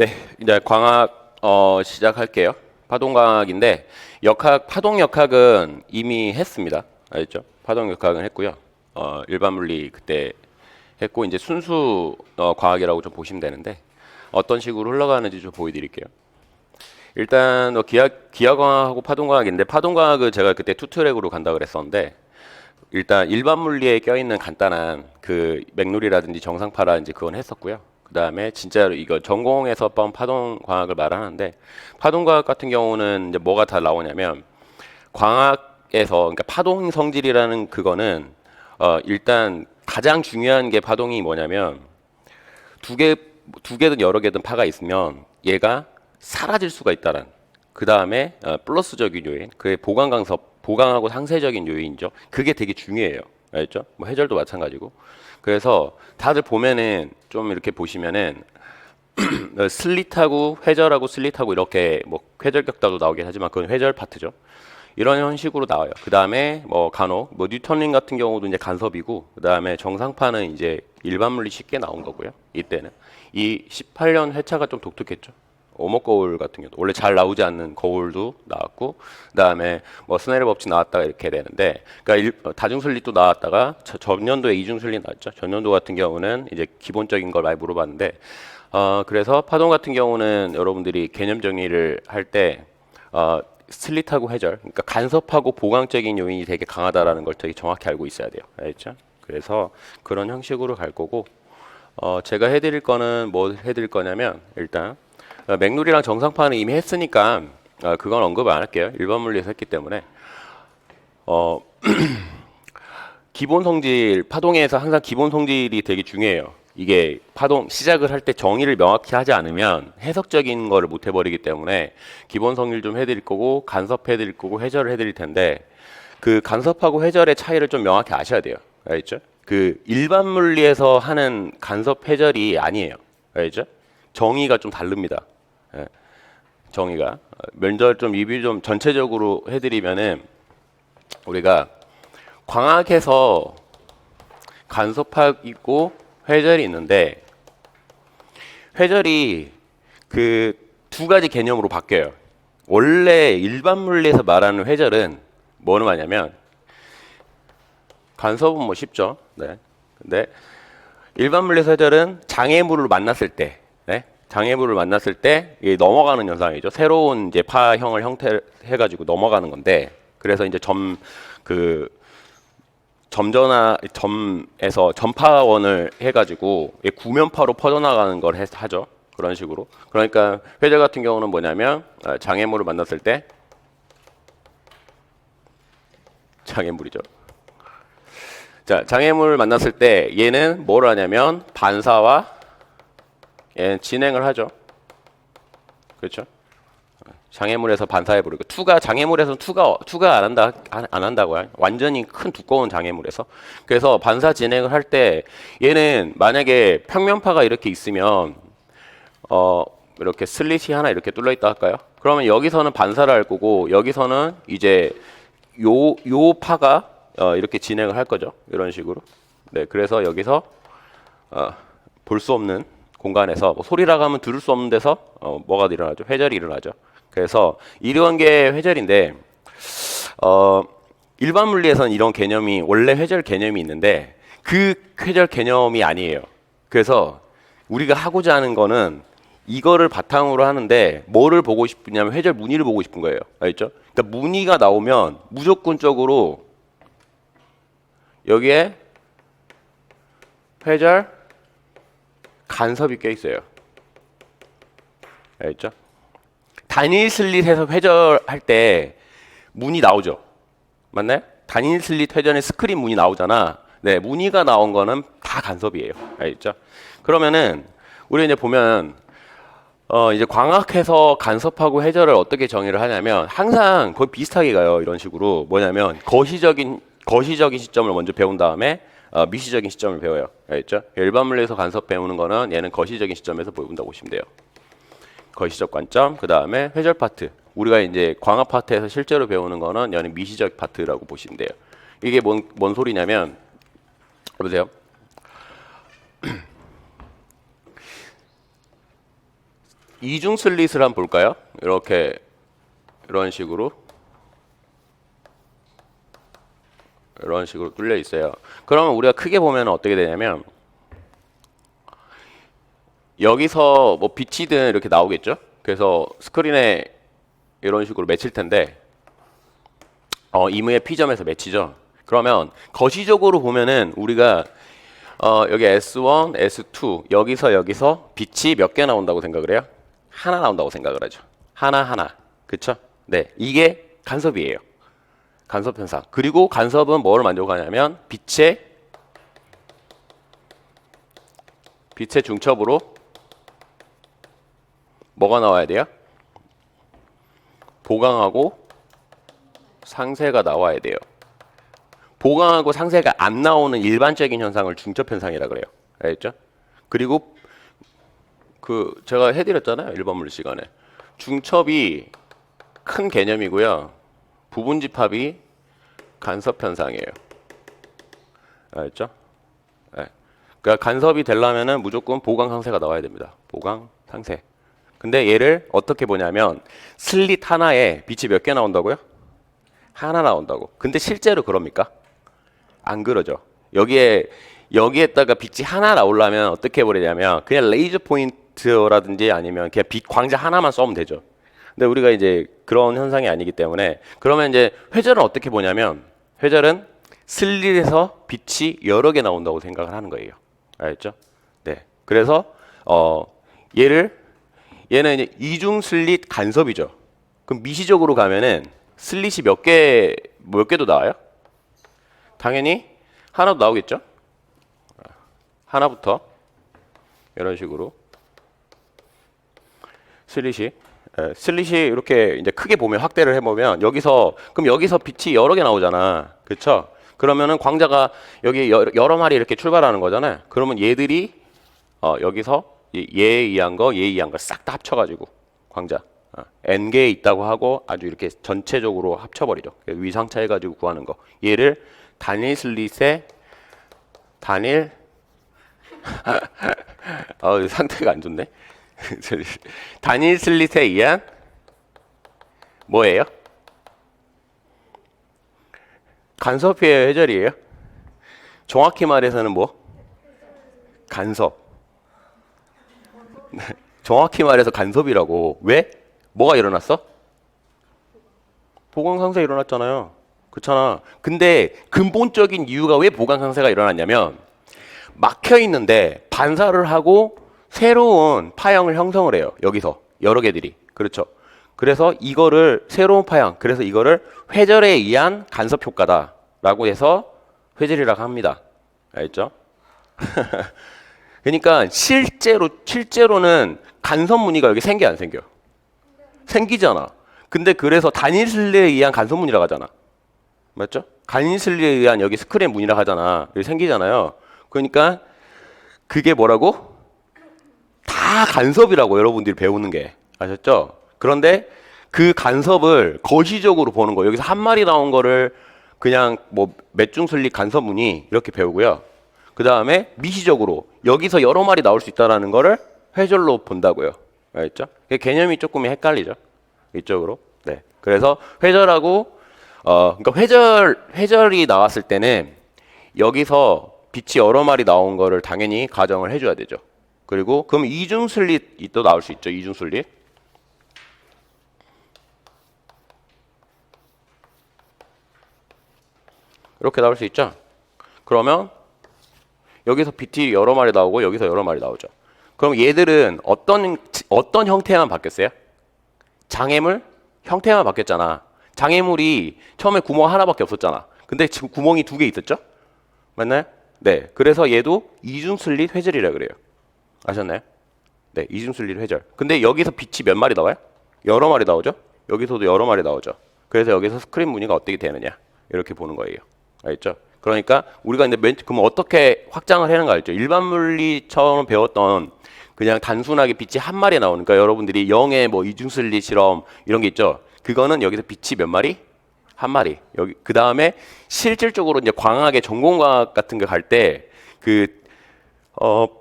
네, 이제 광학 시작할게요. 파동광학인데 파동 역학은 이미 했습니다. 알죠? 파동 역학은 했고요. 일반 물리 그때 했고 이제 순수 과학이라고 좀 보시면 되는데 어떤 식으로 흘러가는지 좀 보여드릴게요. 일단 기하광학하고 파동광학인데 파동광학은 제가 그때 투트랙으로 간다 그랬었는데 일단 일반 물리에 껴있는 간단한 그 맥놀이라든지 정상파라든지 그건 했었고요. 그 다음에 진짜로 이거 전공에서 번 파동광학을 말하는데 파동광학 같은 경우는 이제 뭐가 다 나오냐면 광학에서 그러니까 파동 성질이라는 그거는 일단 가장 중요한 게 파동이 뭐냐면 두 개, 두 개든 여러 개든 파가 있으면 얘가 사라질 수가 있다는. 그 다음에 플러스적인 요인, 그게 보강하고 상쇄적인 요인이죠. 그게 되게 중요해요. 알죠? 뭐 해절도 마찬가지고. 그래서 다들 보면은 좀 이렇게 보시면은 슬릿하고 회절하고 슬릿하고 이렇게 뭐 회절 격다도 나오긴 하지만 그건 회절 파트죠. 이런 형식으로 나와요. 그 다음에 뭐 간혹 뭐 뉴턴링 같은 경우도 이제 간섭이고 그 다음에 정상파는 이제 일반 물리 쉽게 나온 거고요. 이때는 이 18년 회차가 좀 독특했죠. 오목 거울 같은 경우도 원래 잘 나오지 않는 거울도 나왔고 그다음에 뭐 스네일 법칙 나왔다가 이렇게 되는데 그러니까 다중슬릿도 나왔다가 전년도에 이중슬릿 나왔죠. 전년도 같은 경우는 이제 기본적인 걸 많이 물어봤는데 그래서 파동 같은 경우는 여러분들이 개념 정의를 할 때 슬릿하고 회절 그러니까 간섭하고 보강적인 요인이 되게 강하다라는 걸 되게 정확히 알고 있어야 돼요. 알죠? 그래서 그런 형식으로 갈 거고 제가 해드릴 거는 뭐 해드릴 거냐면 일단 맥놀이랑 정상파는 이미 했으니까 그건 언급 안 할게요. 일반 물리에서 했기 때문에 어, 기본 성질 파동에서 항상 기본 성질이 되게 중요해요. 이게 파동 시작을 할 때 정의를 명확히 하지 않으면 해석적인 거를 못 해버리기 때문에 기본 성질 좀 해드릴 거고 간섭 해드릴 거고 회절을 해드릴 텐데 그 간섭하고 회절의 차이를 좀 명확히 아셔야 돼요. 알겠죠? 그 일반 물리에서 하는 간섭 회절이 아니에요. 알겠죠? 정의가 좀 다릅니다. 예, 정의가 면접 좀 리뷰 좀 전체적으로 해드리면은 우리가 광학에서 간섭학 있고 회절이 있는데 회절이 그 두 가지 개념으로 바뀌어요. 원래 일반 물리에서 말하는 회절은 뭐는 말냐면 간섭은 뭐 쉽죠. 네. 근데 일반 물리에서 회절은 장애물을 만났을 때, 네? 장애물을 만났을 때 이게 넘어가는 현상이죠. 새로운 이제 파형을 형태해가지고 넘어가는 건데, 그래서 이제 그 점에서 전파원을 해가지고 구면파로 퍼져나가는 걸 하죠. 그런 식으로. 그러니까 회절 같은 경우는 뭐냐면 장애물을 만났을 때 장애물이죠. 자, 장애물을 만났을 때 얘는 뭘 하냐면 반사와 얘는 진행을 하죠. 그렇죠? 장애물에서 반사해 버리고 장애물에서는 투가 안 한다고요. 완전히 큰 두꺼운 장애물에서. 그래서 반사 진행을 할 때 얘는 만약에 평면파가 이렇게 있으면 이렇게 슬릿이 하나 이렇게 뚫려 있다 할까요? 그러면 여기서는 반사를 할 거고 여기서는 이제 요 파가 이렇게 진행을 할 거죠. 이런 식으로. 네, 그래서 여기서 볼 수 없는 공간에서 뭐 소리라고 하면 들을 수 없는 데서 뭐가 일어나죠? 회절이 일어나죠. 그래서 이런 게 회절인데 일반 물리에서는 이런 개념이 원래 회절 개념이 있는데 그 회절 개념이 아니에요. 그래서 우리가 하고자 하는 거는 이거를 바탕으로 하는데 뭐를 보고 싶냐면 회절 무늬를 보고 싶은 거예요. 알겠죠? 그러니까 무늬가 나오면 무조건적으로 여기에 회절 간섭이 껴 있어요. 알겠죠? 단일 슬릿해서 회절할 때 문이 나오죠. 맞나요? 단일 슬릿 회전에 스크린 문이 나오잖아. 네, 무늬가 나온 거는 다 간섭이에요. 알겠죠? 그러면은 우리 이제 보면 이제 광학해서 간섭하고 회절을 어떻게 정의를 하냐면 항상 거의 비슷하게 가요. 이런 식으로 뭐냐면 거시적인 시점을 먼저 배운 다음에 미시적인 시점을 배워요. 알겠죠? 일반 물리에서 간섭 배우는 거는 얘는 거시적인 시점에서 배운다고 보시면 돼요. 거시적 관점, 그 다음에 회절 파트. 우리가 이제 광학 파트에서 실제로 배우는 거는 얘는 미시적 파트라고 보시면 돼요. 이게 뭔 소리냐면 보세요. 이중 슬릿을 한번 볼까요? 이렇게 이런 식으로 뚫려 있어요. 그러면 우리가 크게 보면 어떻게 되냐면 여기서 뭐 빛이든 이렇게 나오겠죠? 그래서 스크린에 이런 식으로 맺힐 텐데 임의의 P점에서 맺히죠. 그러면 거시적으로 보면은 우리가 여기 S1, S2 여기서 빛이 몇 개 나온다고 생각을 해요? 하나 나온다고 생각을 하죠. 하나. 그쵸? 네, 이게 간섭이에요. 간섭 현상. 그리고 간섭은 뭐를 만족하냐면 빛의 중첩으로 뭐가 나와야 돼요? 보강하고 상쇄가 나와야 돼요. 보강하고 상쇄가 안 나오는 일반적인 현상을 중첩 현상이라 그래요. 알겠죠? 그리고 제가 해드렸잖아요. 일반 물리 시간에. 중첩이 큰 개념이고요. 부분 집합이 간섭 현상이에요. 알겠죠? 네. 그러니까 간섭이 되려면은 무조건 보강 상쇄가 나와야 됩니다. 보강 상쇄. 근데 얘를 어떻게 보냐면 슬릿 하나에 빛이 몇 개 나온다고요? 하나 나온다고. 근데 실제로 그럽니까? 안 그러죠. 여기에다가 빛이 하나 나오려면 어떻게 해버리냐면 그냥 레이저 포인트라든지 아니면 그냥 빛 광자 하나만 쏘면 되죠. 근데 우리가 이제 그런 현상이 아니기 때문에 그러면 이제 회절은 어떻게 보냐면 회절은 슬릿에서 빛이 여러 개 나온다고 생각을 하는 거예요. 알겠죠? 네. 그래서 얘는 이제 이중 슬릿 간섭이죠. 그럼 미시적으로 가면은 슬릿이 몇 개도 나와요? 당연히 하나도 나오겠죠? 하나부터 이런 식으로 슬릿이 이렇게 이제 크게 보면 확대를 해보면 그럼 여기서 빛이 여러 개 나오잖아. 그렇죠? 그러면은 광자가 여기 여러 마리 이렇게 출발하는 거잖아요. 그러면 얘들이 여기서 얘에 의한 거 싹 다 합쳐가지고 광자 n개에 있다고 하고 아주 이렇게 전체적으로 합쳐버리죠. 위상차 해가지고 구하는 거. 얘를 단일 슬릿의 단일 상태가 안 좋네. 단일 슬릿에 의한 뭐예요? 간섭이에요, 회절이에요? 정확히 말해서는 뭐? 간섭. 정확히 말해서 간섭이라고. 왜? 뭐가 일어났어? 보강상쇄 일어났잖아요. 그렇잖아. 근데 근본적인 이유가 왜 보강상쇄가 일어났냐면 막혀 있는데 반사를 하고 새로운 파형을 형성을 해요. 여기서 여러 개들이. 그렇죠. 그래서 이거를 새로운 파형, 그래서 이거를 회절에 의한 간섭 효과다라고 해서 회절이라고 합니다. 알겠죠? 그러니까 실제로는 간섭 무늬가 여기 생겨 안 생겨? 생기잖아. 근데 그래서 단일 슬릿에 의한 간섭 무늬라고 하잖아. 맞죠? 단일 슬릿에 의한 여기 스크린 무늬라고 하잖아. 여기 생기잖아요. 그러니까 그게 뭐라고? 다 간섭이라고 여러분들이 배우는 게. 아셨죠? 그런데 그 간섭을 거시적으로 보는 거. 여기서 한 마리 나온 거를 그냥 뭐 몇 중 슬릿 간섭 무늬 이렇게 배우고요. 그 다음에 미시적으로 여기서 여러 마리 나올 수 있다는 거를 회절로 본다고요. 알겠죠? 개념이 조금 헷갈리죠. 이쪽으로. 네. 그래서 회절하고 그러니까 회절이 나왔을 때는 여기서 빛이 여러 마리 나온 거를 당연히 가정을 해줘야 되죠. 그리고 그럼 이중 슬릿이 또 나올 수 있죠. 이중 슬릿. 이렇게 나올 수 있죠. 그러면 여기서 빛이 여러 마리 나오고 여기서 여러 마리 나오죠. 그럼 얘들은 어떤 형태만 바뀌었어요? 장애물 형태만 바뀌었잖아. 장애물이 처음에 구멍 하나밖에 없었잖아. 근데 지금 구멍이 두 개 있었죠? 맞나요? 네. 그래서 얘도 이중 슬릿 회절이라 그래요. 아셨나요? 네, 이중 슬릿 회절. 근데 여기서 빛이 몇 마리 나와요? 여러 마리 나오죠? 여기서도 여러 마리 나오죠. 그래서 여기서 스크린 무늬가 어떻게 되느냐 이렇게 보는 거예요. 알겠죠? 그러니까 우리가 이제 그럼 어떻게 확장을 하는 거 알죠? 일반 물리처럼 배웠던 그냥 단순하게 빛이 한 마리 나오니까 여러분들이 영의 뭐 이중 슬릿 실험 이런 게 있죠. 그거는 여기서 빛이 몇 마리? 한 마리. 여기 그 다음에 실질적으로 이제 광학의 전공과학 같은 거 갈 때 그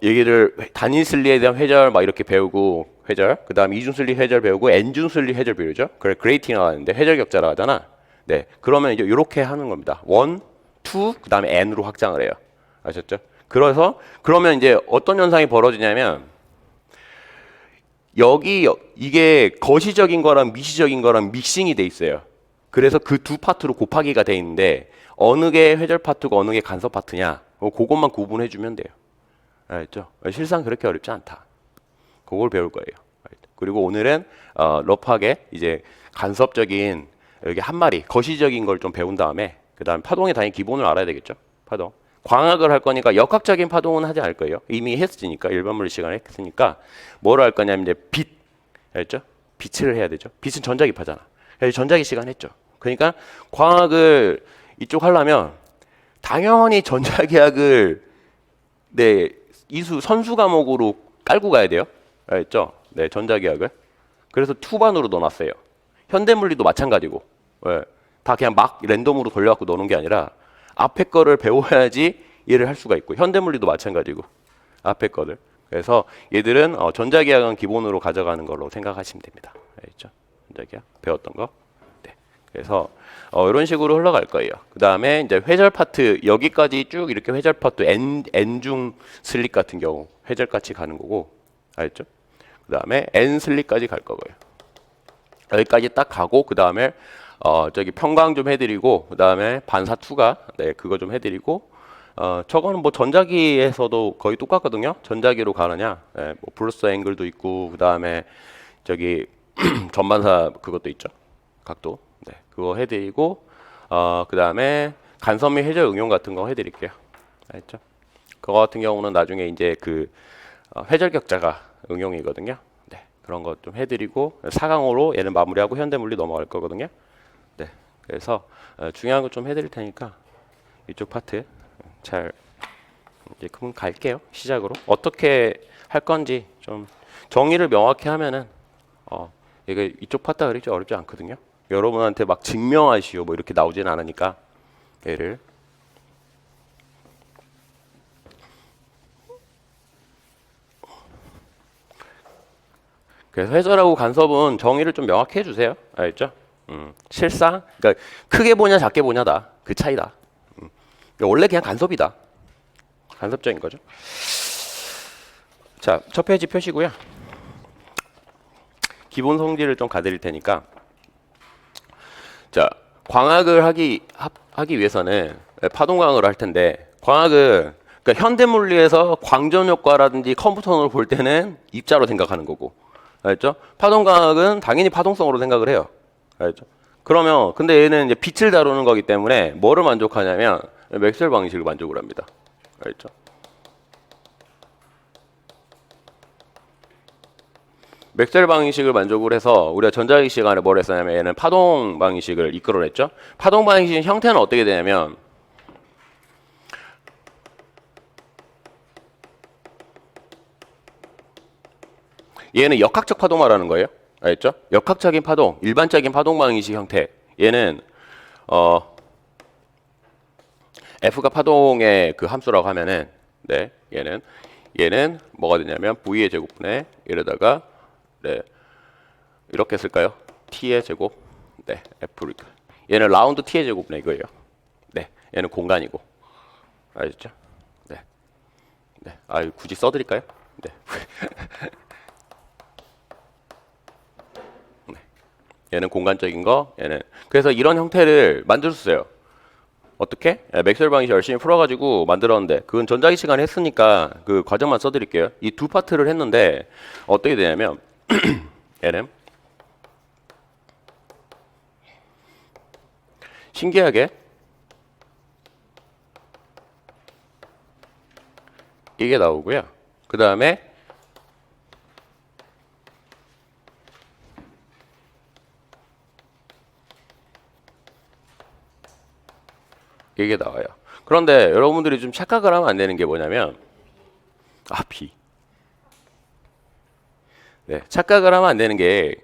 얘기를 단인슬리에 대한 회절 막 이렇게 배우고 회절, 그 다음 이중슬리 회절 배우고 n중슬리 회절 배우죠. 그래 그레이팅이라고 하는데 회절 격자라고 하잖아. 네, 그러면 이제 이렇게 하는 겁니다. 원, 투, 그 다음에 n으로 확장을 해요. 아셨죠? 그래서 그러면 이제 어떤 현상이 벌어지냐면 이게 거시적인 거랑 미시적인 거랑 믹싱이 돼 있어요. 그래서 그 두 파트로 곱하기가 돼 있는데 어느 게 회절 파트고 어느 게 간섭 파트냐, 그것만 구분해 주면 돼요. 알겠죠? 실상 그렇게 어렵지 않다. 그걸 배울 거예요. 알겠죠? 그리고 오늘은 러프하게 이제 간섭적인 여기 한 마리 거시적인 걸 좀 배운 다음에 그 다음 파동의 당연히 기본을 알아야 되겠죠. 파동. 광학을 할 거니까 역학적인 파동은 하지 않을 거예요. 이미 했으니까 일반 물리 시간에 했으니까 뭐를 할 거냐면 이제 빛, 알겠죠? 빛을 해야 되죠. 빛은 전자기파잖아. 그래서 전자기 시간 했죠. 그러니까 광학을 이쪽 하려면 당연히 전자기학을 네 이수 선수 과목으로 깔고 가야 돼요. 알겠죠? 네 전자기학을. 그래서 투반으로 넣어놨어요. 현대물리도 마찬가지고. 네, 다 그냥 막 랜덤으로 돌려갖고 넣는 게 아니라 앞에 거를 배워야지 얘를 할 수가 있고 현대물리도 마찬가지고 앞에 거를. 그래서 얘들은 전자기학은 기본으로 가져가는 걸로 생각하시면 됩니다. 알겠죠? 전자기학 배웠던 거. 네. 그래서 이런 식으로 흘러갈 거예요. 그 다음에 이제 회절 파트 여기까지 쭉 이렇게 회절 파트 n중 슬립 같은 경우 회절같이 가는 거고, 알겠죠? 그 다음에 n 슬립까지 갈 거고요. 여기까지 딱 가고 그 다음에 저기 평광 좀 해드리고 그 다음에 반사 투가 네 그거 좀 해드리고 저거는 뭐 전자기에서도 거의 똑같거든요. 전자기로 가느냐, 네, 뭐 플러스 앵글도 있고 그 다음에 저기 전반사 그것도 있죠. 각도. 네, 그거 해드리고 그 다음에 간섭 및 회절 응용 같은 거 해드릴게요. 알겠죠? 그거 같은 경우는 나중에 이제 그 회절 격자가 응용이거든요. 네, 그런 거 좀 해드리고 4강으로 얘는 마무리하고 현대물리 넘어갈 거거든요. 네, 그래서 중요한 거 좀 해드릴 테니까 이쪽 파트 잘 이제 그럼 갈게요. 시작으로 어떻게 할 건지 좀 정의를 명확히 하면은 이게 이쪽 파트가 그렇게 어렵지 않거든요. 여러분한테 막 증명하시오 뭐 이렇게 나오진 않으니까 얘를 그래서 회절하고 간섭은 정의를 좀 명확히 해주세요. 알겠죠? 실상 그러니까 크게 보냐 작게 보냐다 그 차이다. 원래 그냥 간섭이다. 간섭적인 거죠. 자, 첫 페이지 펴시고요. 기본 성질을 좀 가드릴 테니까 자, 광학을 하기 위해서는 파동광학을 할 텐데 광학은 그러니까 현대물리에서 광전 효과라든지 컴퓨터로 볼 때는 입자로 생각하는 거고, 알겠죠? 파동광학은 당연히 파동성으로 생각을 해요. 알겠죠? 그러면 근데 얘는 이제 빛을 다루는 거기 때문에 뭐를 만족하냐면 맥스웰 방식을 만족을 합니다. 알겠죠? 맥스웰 방식을 만족을 해서 우리가 전자기기 시간에 뭘 했었냐면 얘는 파동 방식을 이끌어냈죠. 파동 방식 형태는 어떻게 되냐면 얘는 역학적 파동 말하는 거예요. 알겠죠? 역학적인 파동, 일반적인 파동 방식 형태. 얘는 F가 파동의 그 함수라고 하면은 네, 얘는 뭐가 되냐면 V의 제곱분의 이러다가 네, 이렇게 쓸까요? T의 제곱, 네, F. 얘는 라운드 T의 제곱분의 이거예요. 네, 얘는 공간이고, 알겠죠? 네, 네, 굳이 써드릴까요? 네. 네. 얘는 공간적인 거, 얘는 그래서 이런 형태를 만들었어요. 어떻게? 맥스웰 방식 열심히 풀어가지고 만들었는데 그건 전자기 시간에 했으니까 그 과정만 써드릴게요. 이 두 파트를 했는데 어떻게 되냐면 얘는 신기하게 이게 나오고요. 그 다음에 이게 나와요. 그런데 여러분들이 좀 착각을 하면 안 되는 게 뭐냐면 B. 네, 착각을 하면 안 되는 게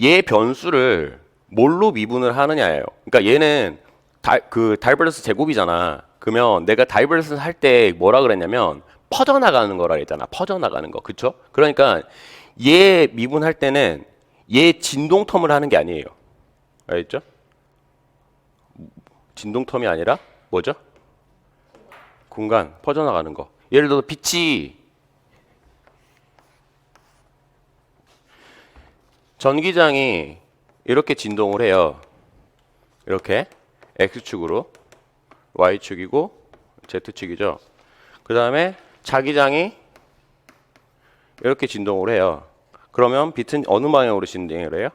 얘 변수를 뭘로 미분을 하느냐예요. 그러니까 얘는 그 달벌스 제곱이잖아. 그러면 내가 다이버스 할 때 뭐라 그랬냐면 퍼져나가는 거라 그랬잖아. 퍼져나가는 거. 그쵸? 그러니까 얘 미분할 때는 얘 진동 텀을 하는 게 아니에요. 알겠죠? 진동 텀이 아니라 뭐죠? 공간, 퍼져나가는 거. 예를 들어서 빛이 전기장이 이렇게 진동을 해요. 이렇게 X축으로 Y축이고 Z축이죠. 그 다음에 자기장이 이렇게 진동을 해요. 그러면 빛은 어느 방향으로 진행을 해요?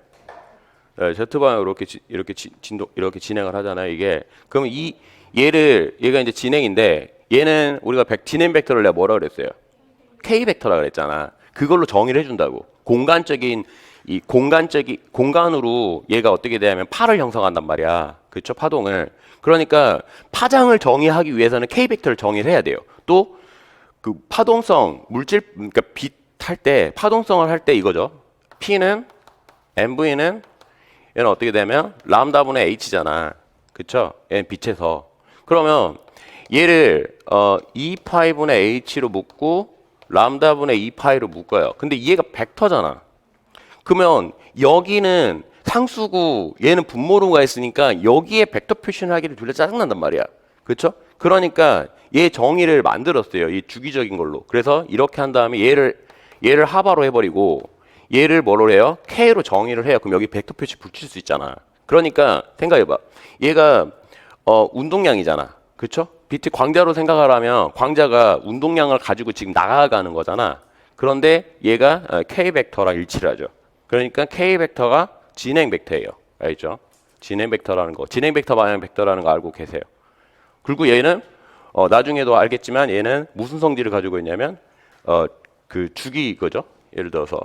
네, Z 방향으로 이렇게 진행을 하잖아요. 이게 그러면 얘가 이제 진행인데 얘는 우리가 진행 벡터를 내가 뭐라 그랬어요? K 벡터라 그랬잖아. 그걸로 정의를 해준다고. 공간으로 얘가 어떻게 되냐면 파를 형성한단 말이야. 그렇죠? 파동을. 그러니까 파장을 정의하기 위해서는 K 벡터를 정의를 해야 돼요. 또 그 파동성 그러니까 빛 할 때 파동성을 할 때 이거죠. P는 MV는 얘는 어떻게 되면 람다분의 H잖아. 그쵸? 얘는 빛에서. 그러면 얘를 2파이분의 H로 묶고 람다분의 2파이로 묶어요. 근데 얘가 벡터잖아. 그러면 여기는 상수고 얘는 분모로가 있으니까 여기에 벡터 표시를 하기를 둘 다 짜증난단 말이야. 그쵸? 그러니까 얘 정의를 만들었어요. 이 주기적인 걸로. 그래서 이렇게 한 다음에 얘를 하바로 해버리고 얘를 뭐로 해요? K로 정의를 해요. 그럼 여기 벡터 표시 붙일 수 있잖아. 그러니까 생각해봐. 얘가 운동량이잖아. 그쵸? 빛이 광자로 생각하라면 광자가 운동량을 가지고 지금 나가가는 거잖아. 그런데 얘가 K 벡터랑 일치를 하죠. 그러니까 K 벡터가 진행 벡터예요. 알죠? 진행 벡터라는 거. 진행 벡터 방향 벡터라는 거 알고 계세요. 그리고 얘는 나중에도 알겠지만 얘는 무슨 성질을 가지고 있냐면 그 주기 이거죠. 예를 들어서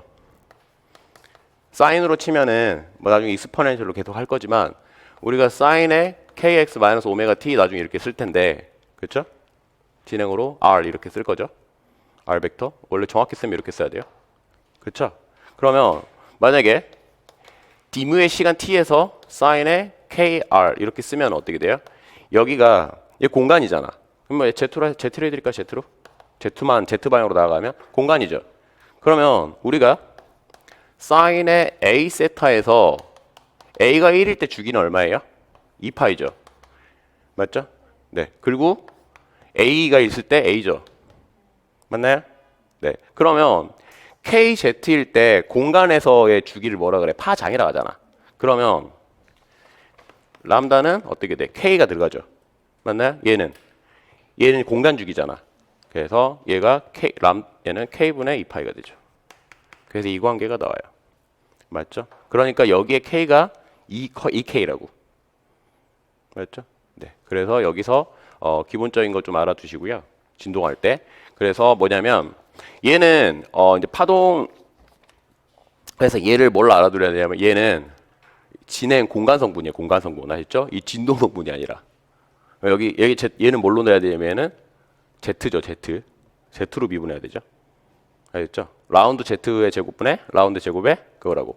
사인으로 치면은 뭐 나중에 익스포넨셜로 계속 할 거지만 우리가 사인의 kx 마이너스 오메가 t 나중에 이렇게 쓸 텐데 그렇죠? 진행으로 r 이렇게 쓸 거죠. r 벡터 원래 정확히 쓰면 이렇게 써야 돼요. 그렇죠? 그러면 만약에 d무의 시간 t에서 사인의 kr 이렇게 쓰면 어떻게 돼요? 여기가 얘 공간이잖아. 그럼 뭐 Z로 해드릴까? Z로? Z만 Z 방향으로 나아가면 공간이죠. 그러면 우리가 사인의 A 세타에서 A가 1일 때 주기는 얼마예요? 2파이죠. 맞죠? 네. 그리고 A가 있을 때 A죠. 맞나요? 네. 그러면 KZ일 때 공간에서의 주기를 뭐라 그래? 파장이라고 하잖아. 그러면 람다는 어떻게 돼? K가 들어가죠. 맞나요? 얘는 공간 주기잖아. 그래서 얘가 얘는 K분의 2파이가 되죠. 그래서 이 관계가 나와요. 맞죠? 그러니까 여기에 K가 2K라고. 맞죠? 네. 그래서 여기서 기본적인 거 좀 알아두시고요. 진동할 때. 그래서 뭐냐면 얘는 이제 파동 그래서 얘를 뭘로 알아두려야 되냐면 얘는 진행 공간 성분이에요. 공간 성분 아셨죠? 이 진동 성분이 아니라. 여기 얘는 뭘로 내야 되냐면은 Z죠. Z로 미분해야 되죠. 알겠죠? 라운드 Z의 제곱분의 라운드 제곱의 그거라고.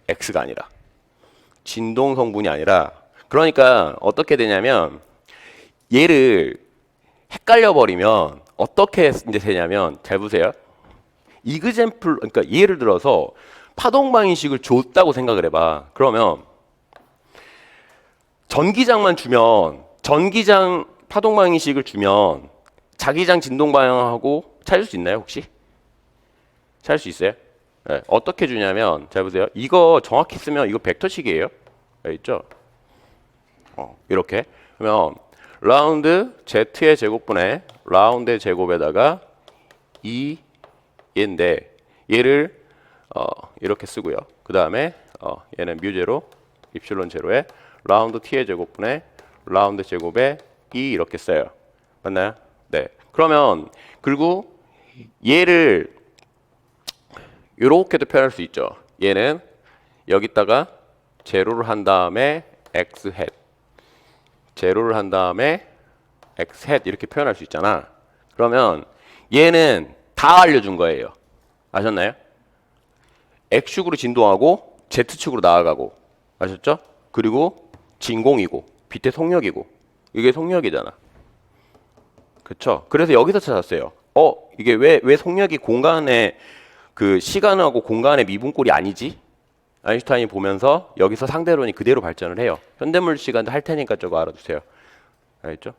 X가 아니라. 진동 성분이 아니라. 그러니까 어떻게 되냐면 얘를 헷갈려 버리면 어떻게 이제 되냐면 잘 보세요. 이그젬플 그러니까 예를 들어서 파동 방식을 줬다고 생각을 해봐. 그러면 전기장 파동 방식을 주면 자기장 진동 방향하고 찾을 수 있나요 혹시? 찾을 수 있어요? 네, 어떻게 주냐면 잘 보세요. 이거 정확히 쓰면 이거 벡터식이에요. 알겠죠? 이렇게 그러면 라운드 z의 제곱분의 라운드의 제곱에다가 2인데 얘를 이렇게 쓰고요. 그 다음에 얘는 뮤제로 입실론 제로에 라운드 t의 제곱분의 라운드 제곱에 2 이렇게 써요. 맞나요? 네. 그러면 그리고 얘를 이렇게도 표현할 수 있죠. 얘는 여기다가 제로를 한 다음에 x 햇 제로를 한 다음에 x 햇 이렇게 표현할 수 있잖아. 그러면 얘는 다 알려준 거예요. 아셨나요? X축으로 진동하고 Z축으로 나아가고 아셨죠? 그리고 진공이고 빛의 속력이고 이게 속력이잖아. 그쵸? 그래서 여기서 찾았어요. 이게 왜 속력이 공간의 그 시간하고 공간의 미분꼴이 아니지? 아인슈타인이 보면서 여기서 상대론이 그대로 발전을 해요. 현대물 시간도 할 테니까 저거 알아두세요. 알겠죠?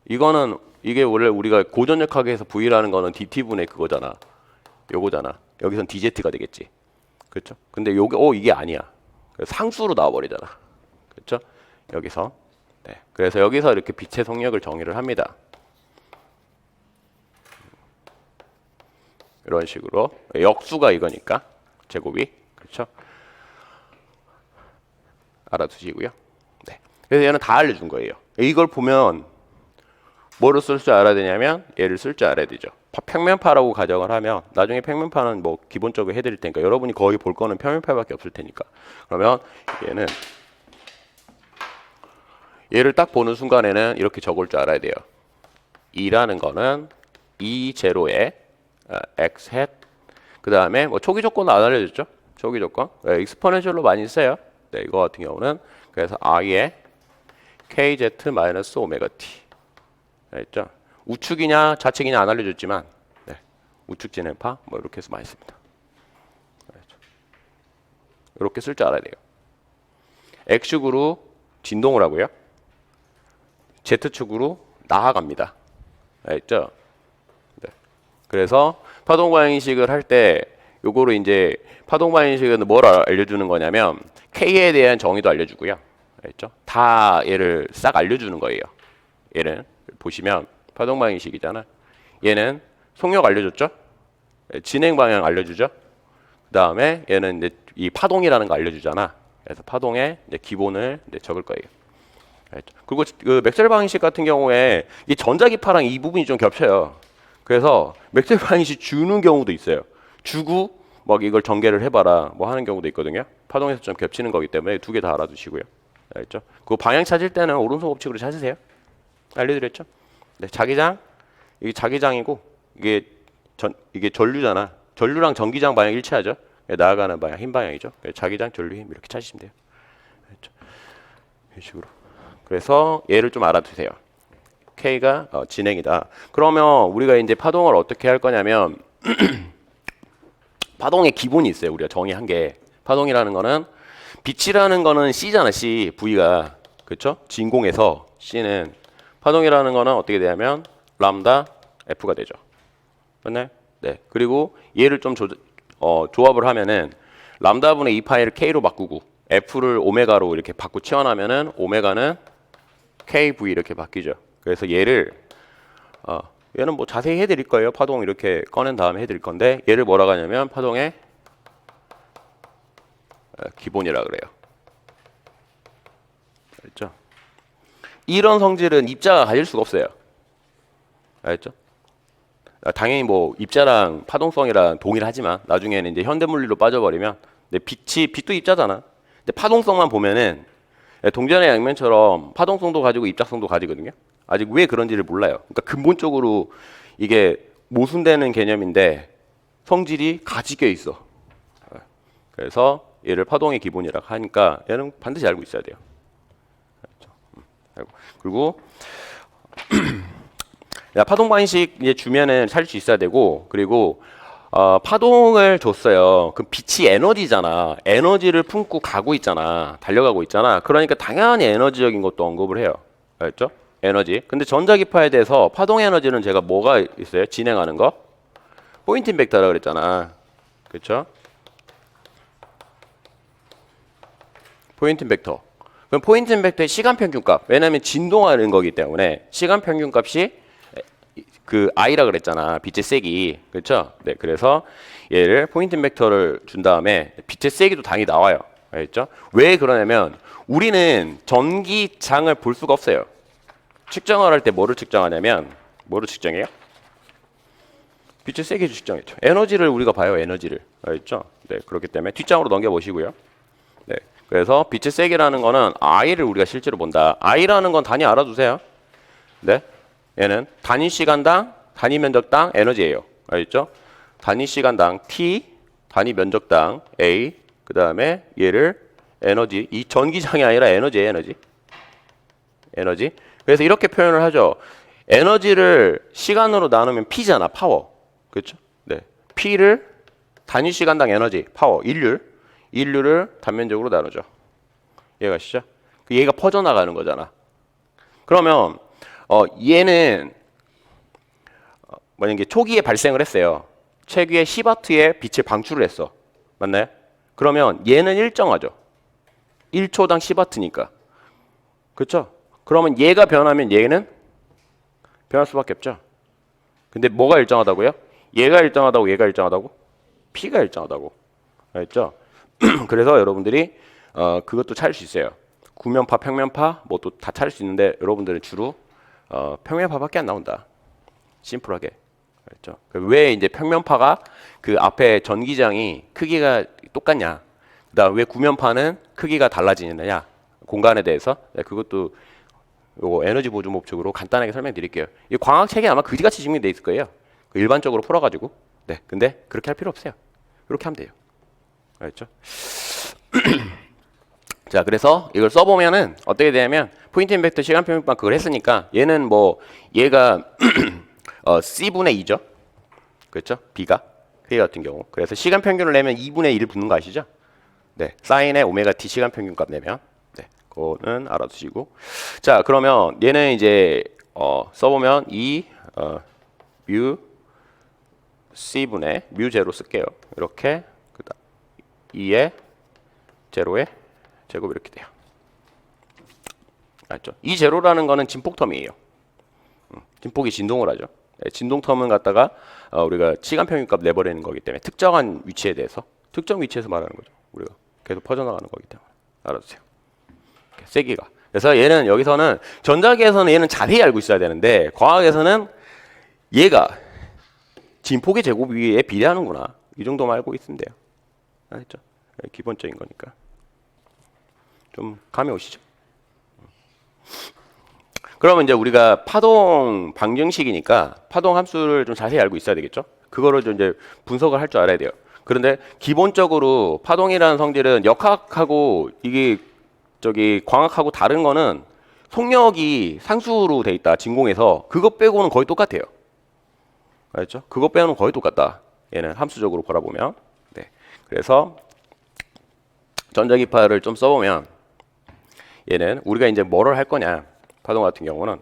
이게 원래 우리가 고전역학에서 V라는 거는 dt분의 그거잖아. 요거잖아. 여기선 dz가 되겠지. 그렇죠? 근데 이게 아니야. 상수로 나와버리잖아. 그렇죠? 여기서. 네. 그래서 여기서 이렇게 빛의 속력을 정의를 합니다. 이런 식으로 역수가 이거니까 제곱이 그렇죠? 알아두시고요. 네. 그래서 얘는 다 알려준 거예요. 이걸 보면 뭐로 쓸 줄 알아야 되냐면 얘를 쓸 줄 알아야 되죠. 평면파라고 가정을 하면 나중에 평면파는 뭐 기본적으로 해드릴 테니까 여러분이 거의 볼 거는 평면파밖에 없을 테니까 그러면 얘를 딱 보는 순간에는 이렇게 적을 줄 알아야 돼요. 2라는 거는 2제로에 x 햇 그 다음에 뭐 초기 조건은 안 알려줬죠. 초기 조건 익스포넨셜로 많이 써요. 네, 이거 같은 경우는 그래서 i의 kz 마이너스 오메가 t 알겠죠? 우측이냐 좌측이냐 안 알려줬지만 네, 우측 진행파 뭐 이렇게 해서 많이 씁니다. 알겠죠? 이렇게 쓸 줄 알아야 돼요. x축으로 진동을 하고요. z축으로 나아갑니다. 알겠죠? 네. 그래서 파동 방정식을 할 때 요거를 이제 파동 방정식은 뭘 알려주는 거냐면 k에 대한 정의도 알려주고요. 알겠죠? 다 얘를 싹 알려주는 거예요. 얘는 보시면 파동 방정식이잖아. 얘는 속력 알려줬죠? 진행 방향 알려주죠? 그 다음에 얘는 이제 이 파동이라는 거 알려주잖아. 그래서 파동의 이제 기본을 이제 적을 거예요. 알겠죠? 그리고 그 맥스웰 방정식 같은 경우에 이 전자기파랑 이 부분이 좀 겹쳐요. 그래서 맥스웰 방정식 주는 경우도 있어요. 주고 막 이걸 전개를 해봐라 뭐 하는 경우도 있거든요. 파동에서 좀 겹치는 거기 때문에 두 개 다 알아두시고요. 알겠죠? 그 방향 찾을 때는 오른손 법칙으로 찾으세요. 알려드렸죠? 네, 자기장 이게 자기장이고 이게 전류잖아. 전류랑 전기장 방향 일치하죠? 나아가는 방향 흰 방향이죠. 자기장, 전류, 힘 이렇게 찾으시면 돼요. 알겠죠? 이런 식으로. 그래서 얘를 좀 알아두세요. K가 진행이다. 그러면 우리가 이제 파동을 어떻게 할 거냐면 파동의 기본이 있어요. 우리가 정의한 게 파동이라는 거는 빛이라는 거는 C잖아. C, V가 그렇죠? 진공에서 C는 파동이라는 거는 어떻게 되냐면 람다 F가 되죠. 맞나요? 네. 그리고 얘를 좀 조합을 하면은 람다분의 2파이를 K로 바꾸고 F를 오메가로 이렇게 바꾸 치환하면은 오메가는 KV 이렇게 바뀌죠. 그래서 얘는 뭐 자세히 해드릴 거예요. 파동 이렇게 꺼낸 다음에 해드릴 건데 얘를 뭐라고 하냐면 파동의 기본이라 그래요. 알겠죠? 이런 성질은 입자가 가질 수가 없어요. 알겠죠? 당연히 뭐 입자랑 파동성이랑 동일하지만 나중에는 이제 현대물리로 빠져버리면 근데 빛도 입자잖아. 근데 파동성만 보면은 동전의 양면처럼 파동성도 가지고 입작성도 가지거든요. 아직 왜 그런지를 몰라요. 그러니까 근본적으로 이게 모순되는 개념인데 성질이 가지겨 있어. 그래서 얘를 파동의 기본이라고 하니까 얘는 반드시 알고 있어야 돼요. 그리고 파동 방식 이제 주면은 찾을 수 있어야 되고 그리고 파동을 줬어요. 그럼 빛이 에너지잖아. 에너지를 품고 가고 있잖아. 달려가고 있잖아. 그러니까 당연히 에너지적인 것도 언급을 해요. 알겠죠? 에너지. 근데 전자기파에 대해서 파동 에너지는 제가 뭐가 있어요? 진행하는 거? 포인팅 벡터라 그랬잖아. 그렇죠? 포인팅 벡터. 그럼 포인팅 벡터의 시간 평균값. 왜냐하면 진동하는 거기 때문에 시간 평균값이 그 i라 그랬잖아. 빛의 세기. 그렇죠? 네. 그래서 얘를 포인팅 벡터를 준 다음에 빛의 세기도 당연히 나와요. 알겠죠? 왜 그러냐면 우리는 전기장을 볼 수가 없어요. 측정을 할 때 뭐를 측정하냐면 뭐를 측정해요? 빛의 세기를 측정했죠. 에너지를 우리가 봐요. 에너지를. 알겠죠? 네. 그렇기 때문에 뒷장으로 넘겨 보시고요. 네. 그래서 빛의 세기라는 거는 I를 우리가 실제로 본다. I라는 건 단위 알아두세요. 네. 얘는 단위 시간당, 단위 면적당 에너지예요. 알겠죠? 단위 시간당 T, 단위 면적당 A, 그 다음에 얘를 에너지, 이 전기장이 아니라 에너지예요, 에너지. 에너지. 그래서 이렇게 표현을 하죠. 에너지를 시간으로 나누면 P잖아, 파워. 그렇죠? 네. P를 단위 시간당 에너지, 파워, 인류를 단면적으로 나누죠. 이해가시죠? 얘가 퍼져나가는 거잖아. 그러면 얘는 만약에 초기에 발생을 했어요. 최기에 10W의 빛을 방출을 했어. 맞나요? 그러면 얘는 일정하죠. 1초당 10W니까. 그렇죠? 그러면 얘가 변하면 얘는 변할 수밖에 없죠. 근데 뭐가 일정하다고요? 얘가 일정하다고 얘가 일정하다고? P가 일정하다고. 알겠죠? 그래서 여러분들이 그것도 찾을 수 있어요. 구면파, 평면파 뭐 또 다 찾을 수 있는데 여러분들은 주로 평면파밖에 안 나온다. 심플하게. 알겠죠? 왜 이제 평면파가 그 앞에 전기장이 크기가 똑같냐? 그다음 왜 구면파는 크기가 달라지느냐? 공간에 대해서 그것도 요거 에너지 보존 목적으로 간단하게 설명드릴게요. 이 광학책에 아마 그지같이 증명돼 있을 거예요. 일반적으로 풀어가지고. 네, 근데 그렇게 할 필요 없어요. 이렇게 하면 돼요. 알겠죠? 자, 그래서 이걸 써보면은 어떻게 되냐면 포인트 임팩트 시간 평균만 그걸 했으니까 얘는 뭐 얘가 C분의 2죠. 그렇죠? B가 K 같은 경우. 그래서 시간 평균을 내면 2분의 1 붙는 거 아시죠? 네, 사인의 오메가 T 시간 평균 값 내면 네, 그거는 알아두시고. 자, 그러면 얘는 이제 써보면 뮤 C분의 뮤 제로 쓸게요. 이렇게 그다음 2의 제로의 제곱 이렇게 돼요. 알죠? 이 제로라는 거는 진폭 텀이에요. 진폭이 진동을 하죠. 네, 진동 텀은 갖다가 우리가 시간 평균값 내버리는 거기 때문에 특정한 위치에 대해서 특정 위치에서 말하는 거죠. 우리가 계속 퍼져나가는 거기 때문에 알아두세요. 세기가. 그래서 얘는 여기서는 전자기에서는 얘는 자세히 알고 있어야 되는데 과학에서는 얘가 진폭의 제곱 위에 비례하는구나. 이 정도만 알고 있으면 돼요. 알겠죠? 기본적인 거니까. 좀 감이 오시죠? 그러면 이제 우리가 파동 방정식이니까 파동 함수를 좀 자세히 알고 있어야 되겠죠? 그거를 좀 이제 분석을 할 줄 알아야 돼요. 그런데 기본적으로 파동이라는 성질은 역학하고 이게 광학하고 다른 거는 속력이 상수로 돼 있다. 진공에서 그거 빼고는 거의 똑같아요. 알겠죠? 그거 빼고는 거의 똑같다. 얘는 함수적으로 바라보면. 네. 그래서 전자기파를 좀 써보면 얘는 우리가 이제 뭐를 할 거냐? 파동 같은 경우는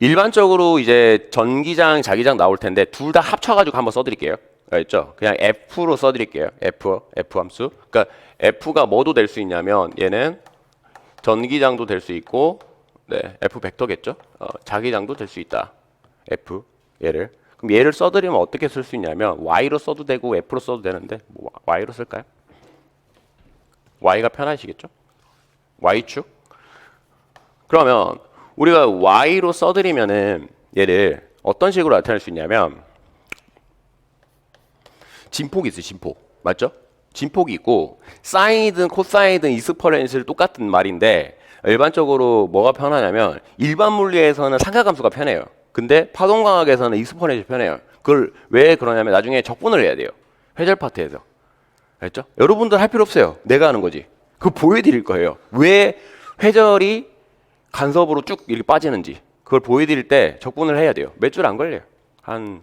일반적으로 이제 전기장, 자기장 나올 텐데 둘 다 합쳐가지고 한번 써드릴게요. 알겠죠? 그냥 F로 써드릴게요. F 함수. 그러니까 F가 뭐도 될 수 있냐면 얘는 전기장도 될 수 있고, 네, F 벡터겠죠? 자기장도 될 수 있다. F 얘를. 그럼 얘를 써드리면 어떻게 쓸 수 있냐면 Y로 써도 되고 F로 써도 되는데 뭐 Y로 쓸까요? Y가 편하시겠죠? Y축. 그러면 우리가 Y로 써드리면은 얘를 어떤 식으로 나타낼 수 있냐면 진폭이 있어요. 진폭. 맞죠? 진폭이 있고 사인이든 코사인이든 익스퍼런셜 똑같은 말인데 일반적으로 뭐가 편하냐면 일반 물리에서는 상하감수가 편해요. 근데 파동광학에서는 익스퍼런셜 편해요. 그걸 왜 그러냐면 나중에 적분을 해야 돼요. 회절 파트에서. 알겠죠? 여러분들 할 필요 없어요. 내가 하는 거지. 그거 보여드릴 거예요. 왜 회절이 간섭으로 쭉 이렇게 빠지는지 그걸 보여드릴 때 적분을 해야 돼요. 몇 줄 안 걸려요. 한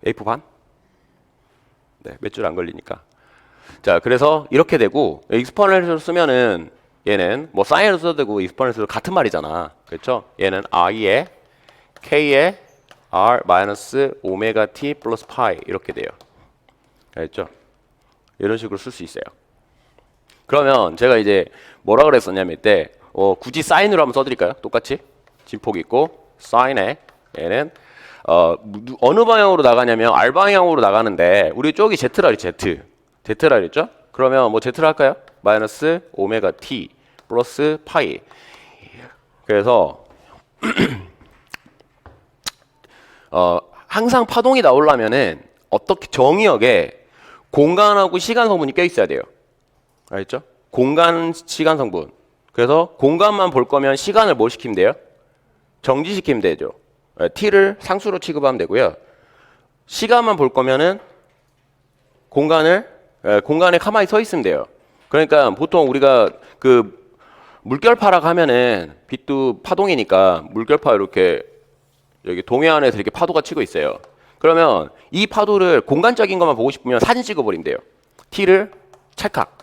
F 반? 네, 몇 줄 안 걸리니까. 자, 그래서 이렇게 되고 익스퍼런셜 쓰면은 얘는 뭐 사인으로 써도 되고 익스퍼런셜 같은 말이잖아. 그렇죠? 얘는 I에 K에 R 마이너스 오메가 T 플러스 파이 이렇게 돼요. 알겠죠? 이런 식으로 쓸 수 있어요. 그러면 제가 이제 뭐라 그랬었냐면 이때 굳이 사인으로 한번 써드릴까요? 똑같이 진폭 있고 사인에 얘는 어느 방향으로 나가냐면 R 방향으로 나가는데 우리 쪽이 Z라 Z Z라 그랬죠? 그러면 뭐 Z라 할까요? 마이너스 오메가 T 플러스 파이. 그래서 항상 파동이 나오려면은 어떻게 정의역에 공간하고 시간 성분이 껴 있어야 돼요. 알겠죠? 공간, 시간 성분. 그래서 공간만 볼 거면 시간을 뭘 시키면 돼요? 정지시키면 되죠. t를 상수로 취급하면 되고요. 시간만 볼 거면은 공간에 가만히 서 있으면 돼요. 그러니까 보통 우리가 물결파라고 하면은 빛도 파동이니까 물결파 이렇게 여기 동해안에서 이렇게 파도가 치고 있어요. 그러면 이 파도를 공간적인 것만 보고 싶으면 사진 찍어버리면 돼요. t를 찰칵.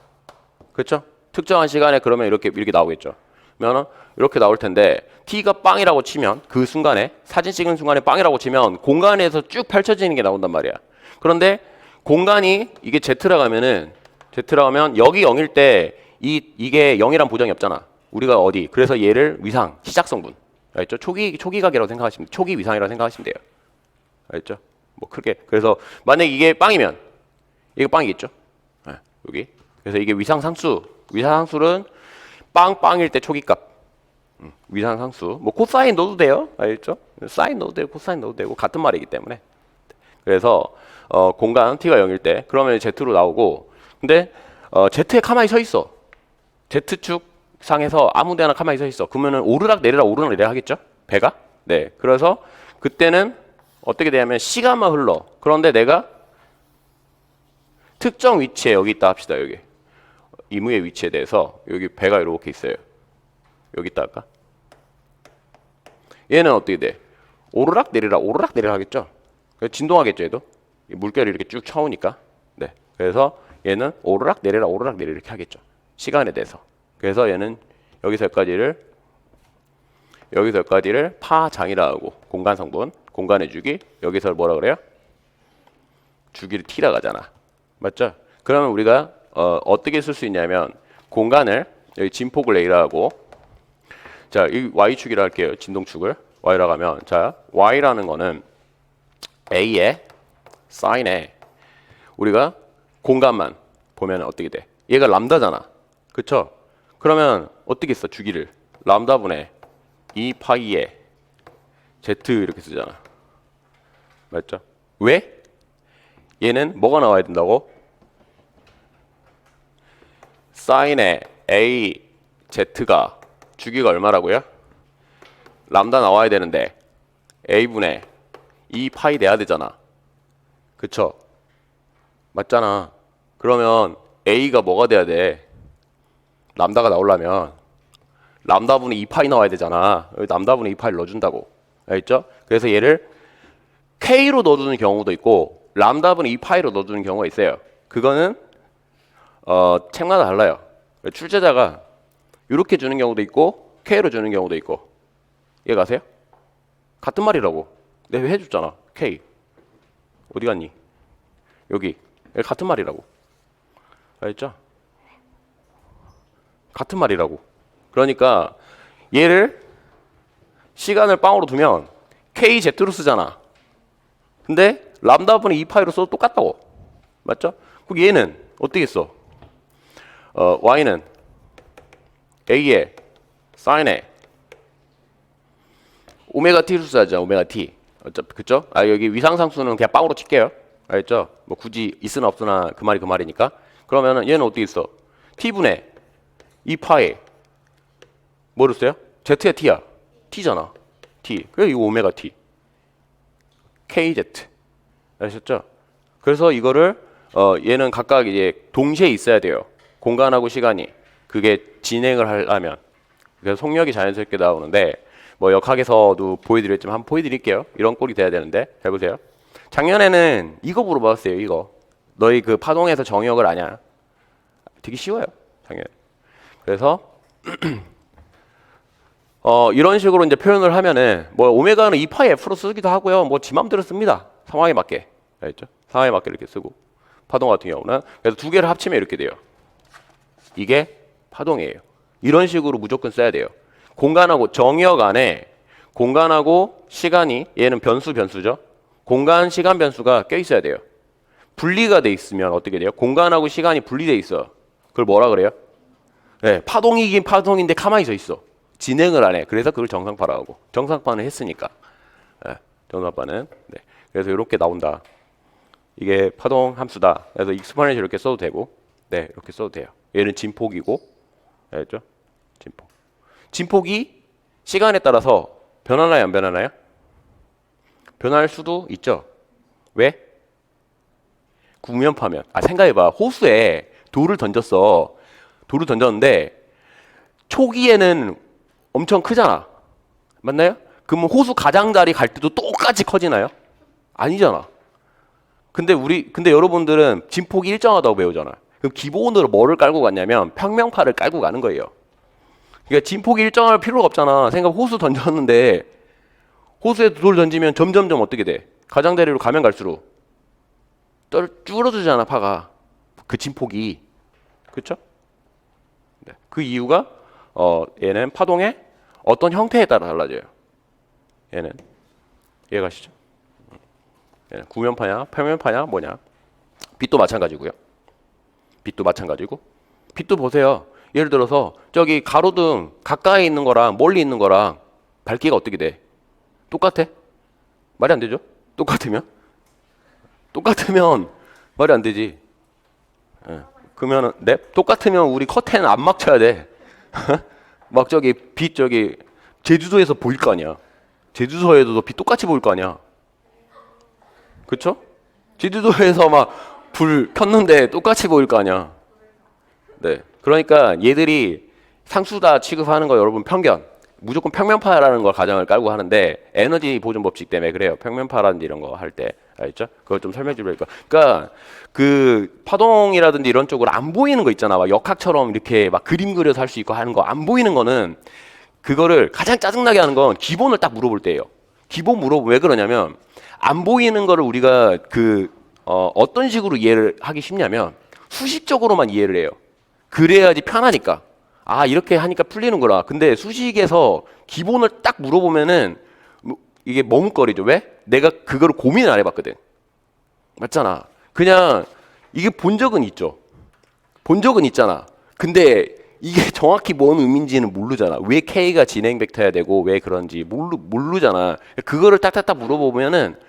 그렇죠? 특정한 시간에 그러면 이렇게 나오겠죠. 그러면 이렇게 나올 텐데 t가 빵이라고 치면 그 순간에 사진 찍은 순간에 빵이라고 치면 공간에서 쭉 펼쳐지는 게 나온단 말이야. 그런데 공간이 이게 z라고 하면은 z라고 하면 여기 0일 때 이게 0이란 보장이 없잖아. 우리가 어디? 그래서 얘를 위상, 시작성분. 알겠죠? 초기 가계라고 생각하시면 초기 위상이라고 생각하시면 돼요. 알겠죠? 뭐 크게. 그래서 만약 이게 빵이면 이거 빵이겠죠? 네, 여기. 그래서 이게 위상상수는 빵일 때 초기값. 위상상수. 뭐 코사인 넣어도 돼요. 알겠죠? 사인 넣어도 되고 코사인 넣어도 되고 같은 말이기 때문에. 그래서 공간 t가 0일 때 그러면 z로 나오고 근데 z에 가만히 서 있어. z축 상에서 아무 데나 가만히 서 있어. 그러면은 오르락 내리락 하겠죠? 배가? 네. 그래서 그때는 어떻게 되냐면 시간만 흘러. 그런데 내가 특정 위치에 여기 있다 합시다. 여기. 이무의 위치에 대해서 여기 배가 이렇게 있어요. 여기 있다 할까? 얘는 어떻게 돼? 오르락 내리락 하겠죠? 진동하겠죠, 얘도? 물결이 이렇게 쭉 쳐오니까. 네. 그래서 얘는 오르락 내리락 이렇게 하겠죠. 시간에 대해서. 그래서 얘는 여기서 여기까지를 파장이라 하고 공간 성분, 공간의 주기. 여기서 뭐라 그래요? 주기를 t라고 하잖아. 맞죠? 그러면 우리가 어떻게 쓸 수 있냐면 공간을 여기 진폭을 a라 하고 자, 이 y축이라 할게요. 진동축을 y라고 하면 자, y라는 거는 a의 사인에 우리가 공간만 보면 어떻게 돼? 얘가 람다잖아. 그쵸? 그러면 어떻게 써? 주기를 람다분의 2파이에 z 이렇게 쓰잖아. 맞죠? 왜? 얘는 뭐가 나와야 된다고? 사인의 a z가 주기가 얼마라고요? 람다 나와야 되는데 a분의 2파이 내야 되잖아. 그쵸? 맞잖아. 그러면 a가 뭐가 돼야 돼? 람다가 나오려면 람다분의 2파이 나와야 되잖아. 여기 람다분의 2파이를 넣어준다고. 알겠죠? 그래서 얘를 k로 넣어주는 경우도 있고 람다분의 2파이로 넣어주는 경우가 있어요. 그거는 책마다 달라요. 출제자가 이렇게 주는 경우도 있고 k로 주는 경우도 있고. 이해 가세요? 같은 말이라고. 내가 해줬잖아. k. 어디 갔니? 여기 같은 말이라고. 알겠죠? 같은 말이라고. 그러니까 얘를 시간을 빵으로 두면 KZ로 쓰잖아. 근데 람다분의 2파이로 써도 똑같다고. 맞죠? 그럼 얘는 어떻게 써? Y는 A에 사인에 오메가 T로 써야죠. 오메가 T. 어차피 그쵸? 여기 위상상수는 그냥 빵으로 칠게요. 알겠죠? 뭐 굳이 있으나 없으나 그 말이니까. 그러면은 얘는 어떻게 써? T분의 2파이 뭐를 써요? Z의 T야. T잖아. T. 그래 이거 오메가 T. KZ. 아셨죠? 그래서 이거를 얘는 각각 이제 동시에 있어야 돼요. 공간하고 시간이. 그게 진행을 하려면. 그래서 속력이 자연스럽게 나오는데 뭐 역학에서도 보여드렸지만 한번 보여드릴게요. 이런 꼴이 돼야 되는데 잘 보세요. 작년에는 이거 물어봤어요. 이거. 너희 그 파동에서 정의역을 아냐? 되게 쉬워요. 작년에. 그래서 이런 식으로 이제 표현을 하면은 뭐 오메가는 2파이 F로 쓰기도 하고요. 뭐 지 맘대로 씁니다. 상황에 맞게. 알겠죠? 상황에 맞게 이렇게 쓰고. 파동 같은 경우는 그래서 두 개를 합치면 이렇게 돼요. 이게 파동이에요. 이런 식으로 무조건 써야 돼요. 공간하고 정의역 안에 공간하고 시간이 얘는 변수죠. 공간 시간 변수가 껴 있어야 돼요. 분리가 돼 있으면 어떻게 돼요? 공간하고 시간이 분리돼 있어. 그걸 뭐라 그래요? 네, 파동이긴 파동인데 가만히 서 있어. 진행을 안 해. 그래서 그걸 정상파라고 하고. 정상파는 했으니까. 네, 정상파는. 네. 그래서 이렇게 나온다. 이게 파동 함수다. 그래서 익스포넨셜 이렇게 써도 되고, 네, 이렇게 써도 돼요. 얘는 진폭이고, 알겠죠? 진폭. 진폭이 시간에 따라서 변하나요, 안 변하나요? 변할 수도 있죠. 왜? 구면파면. 생각해봐. 호수에 돌을 던졌어. 돌을 던졌는데 초기에는 엄청 크잖아. 맞나요? 그러면 호수 가장자리 갈 때도 똑같이 커지나요? 아니잖아. 근데 여러분들은 진폭이 일정하다고 배우잖아. 그럼 기본으로 뭐를 깔고 갔냐면 평면파를 깔고 가는 거예요. 그러니까 진폭이 일정할 필요가 없잖아. 생각 호수 던졌는데 호수에 돌 던지면 점점점 어떻게 돼? 가장자리로 가면 갈수록 줄어들잖아, 파가. 그 진폭이. 그렇죠? 네. 그 이유가 얘는 파동의 어떤 형태에 따라 달라져요. 얘는 이해가시죠? 얘는 구면파냐, 평면파냐, 뭐냐. 빛도 마찬가지고요. 빛도 마찬가지고. 빛도 보세요. 예를 들어서 저기 가로등 가까이 있는 거랑 멀리 있는 거랑 밝기가 어떻게 돼? 똑같아? 말이 안 되죠? 똑같으면 말이 안 되지. 예. 그러면은 똑같으면 우리 커튼 안 막쳐야 돼. 막 저기 빛 저기 제주도에서 보일 거 아니야. 제주도에도 빛 똑같이 보일 거 아니야. 그쵸? 제주도에서 막 불 켰는데 똑같이 보일 거 아니야. 네. 그러니까 얘들이 상수다 취급하는 거 여러분 편견. 무조건 평면파라는 걸 가정을 깔고 하는데 에너지 보존 법칙 때문에 그래요. 평면파라든지 이런 거 할 때. 알겠죠? 그걸 좀 설명해 드릴까. 그러니까 그 파동이라든지 이런 쪽으로 안 보이는 거 있잖아. 막 역학처럼 이렇게 막 그림 그려서 할 수 있고 하는 거 안 보이는 거는 그거를 가장 짜증나게 하는 건 기본을 딱 물어볼 때예요. 기본 물어보면 왜 그러냐면 안 보이는 거를 우리가 어떤 식으로 이해를 하기 쉽냐면 수식적으로만 이해를 해요. 그래야지 편하니까. 아, 이렇게 하니까 풀리는구나. 근데 수식에서 기본을 딱 물어보면은 이게 머뭇거리죠. 왜? 내가 그거를 고민을 안 해봤거든. 맞잖아. 그냥 이게 본 적은 있죠. 본 적은 있잖아. 근데 이게 정확히 뭔 의미인지는 모르잖아. 왜 K가 진행 벡터야 되고 왜 그런지 모르잖아. 그거를 딱딱딱 물어보면은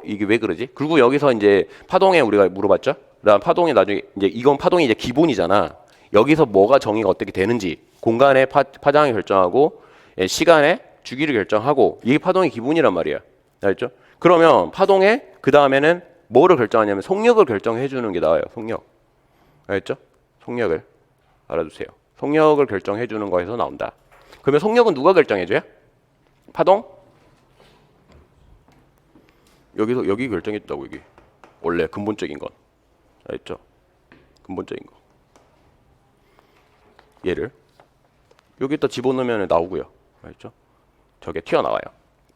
이게 왜 그러지? 그리고 여기서 이제 파동에 우리가 물어봤죠. 그다음 파동에 나중에 이제 이건 파동이 이제 기본이잖아. 여기서 뭐가 정의가 어떻게 되는지 공간의 파장을 결정하고 시간의 주기를 결정하고 이게 파동의 기본이란 말이야. 알죠? 그러면 파동의 그 다음에는 뭐를 결정하냐면 속력을 결정해 주는 게 나와요. 속력. 알겠죠? 속력을 알아두세요. 속력을 결정해 주는 거에서 나온다. 그러면 속력은 누가 결정해 줘요? 파동? 여기 결정해 준다고 여기. 원래 근본적인 건. 알겠죠? 근본적인 거. 얘를 여기다 집어넣으면 나오고요. 알죠? 저게 튀어나와요.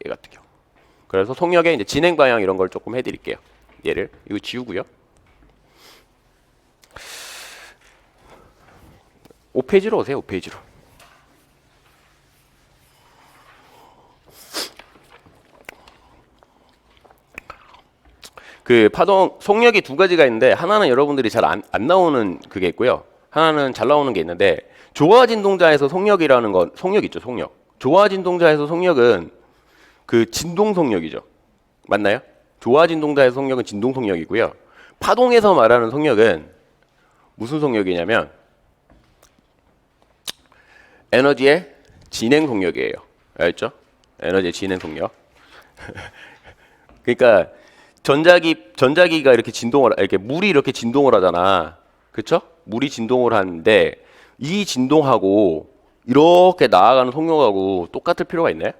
얘 같은 경우. 그래서 속력의 이제 진행 방향 이런 걸 조금 해드릴게요. 얘를 이거 지우고요. 5페이지로 오세요. 5페이지로. 그 파동 속력이 두 가지가 있는데 하나는 여러분들이 잘 안 나오는 그게 있고요. 하나는 잘 나오는 게 있는데 조화진 동자에서 속력이라는 건 속력 있죠. 속력. 조화진 동자에서 속력은 그 진동 속력이죠. 맞나요? 조화진 동자에서 속력은 진동 속력이고요. 파동에서 말하는 속력은 무슨 속력이냐면 에너지의 진행 속력이에요. 알죠? 에너지의 진행 속력. 그러니까 전자기가 이렇게 이렇게 물이 이렇게 진동을 하잖아. 그렇죠? 물이 진동을 하는데 이 진동하고 이렇게 나아가는 속력하고 똑같을 필요가 있나요?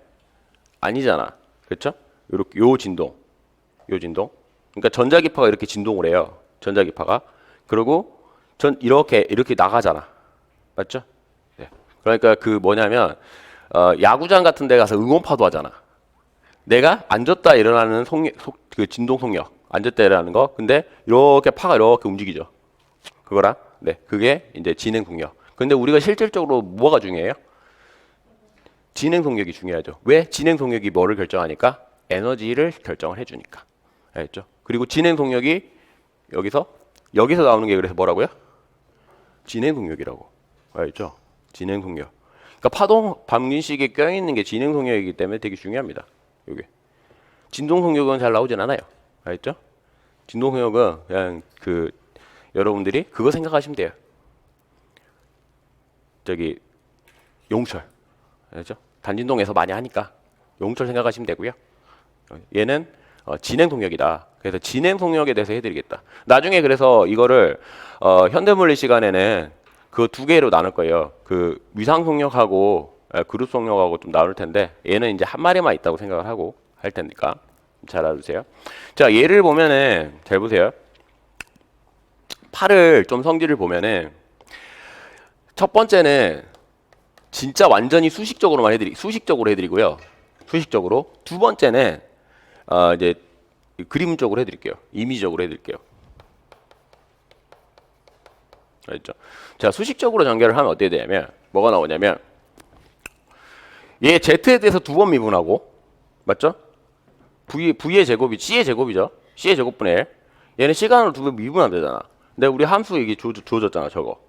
아니잖아. 그렇죠? 이렇게 요 진동. 그러니까 전자기파가 이렇게 진동을 해요. 전자기파가. 그리고 이렇게 나가잖아. 맞죠? 네. 그러니까 그 뭐냐면 야구장 같은 데 가서 응원파도 하잖아. 내가 앉았다 일어나는 그 진동 속력. 앉았다 일어나는 거. 근데 이렇게 파가 이렇게 움직이죠. 그거랑 그게 이제 진행 속력. 근데 우리가 실질적으로 뭐가 중요해요? 진행 속력이 중요하죠. 왜? 진행 속력이 뭐를 결정하니까? 에너지를 결정을 해주니까. 알겠죠? 그리고 진행 속력이 여기서 나오는 게 그래서 뭐라고요? 진행 속력이라고. 알겠죠? 진행 속력. 그러니까 파동 방진식에 껴있는 게 진행 속력이기 때문에 되게 중요합니다. 요게. 진동 속력은 잘 나오진 않아요. 알겠죠? 진동 속력은 그냥 여러분들이 그거 생각하시면 돼요. 저기 용철. 알죠? 단진동에서 많이 하니까 용철 생각하시면 되고요. 얘는 진행 속력이다. 그래서 진행 속력에 대해서 해드리겠다. 나중에 그래서 이거를 현대물리 시간에는 그 두 개로 나눌 거예요. 그 위상 속력하고 그룹 속력하고 좀 나눌 텐데 얘는 이제 한 마리만 있다고 생각을 하고 할 테니까 잘 알아두세요. 자, 얘를 보면은 잘 보세요. 팔을 좀 성질을 보면은 첫 번째는 진짜 완전히 수식적으로 해드리고요. 수식적으로. 두 번째는 이제 그림적으로 해드릴게요. 이미지적으로 해드릴게요. 알겠죠? 자, 수식적으로 전개를 하면 어떻게 되냐면 뭐가 나오냐면 얘 Z에 대해서 두 번 미분하고 맞죠? V의 제곱이 C의 제곱이죠. C의 제곱분의 L. 얘는 시간으로 두 번 미분하면 되잖아. 근데 우리 함수 이게 주어졌잖아, 저거.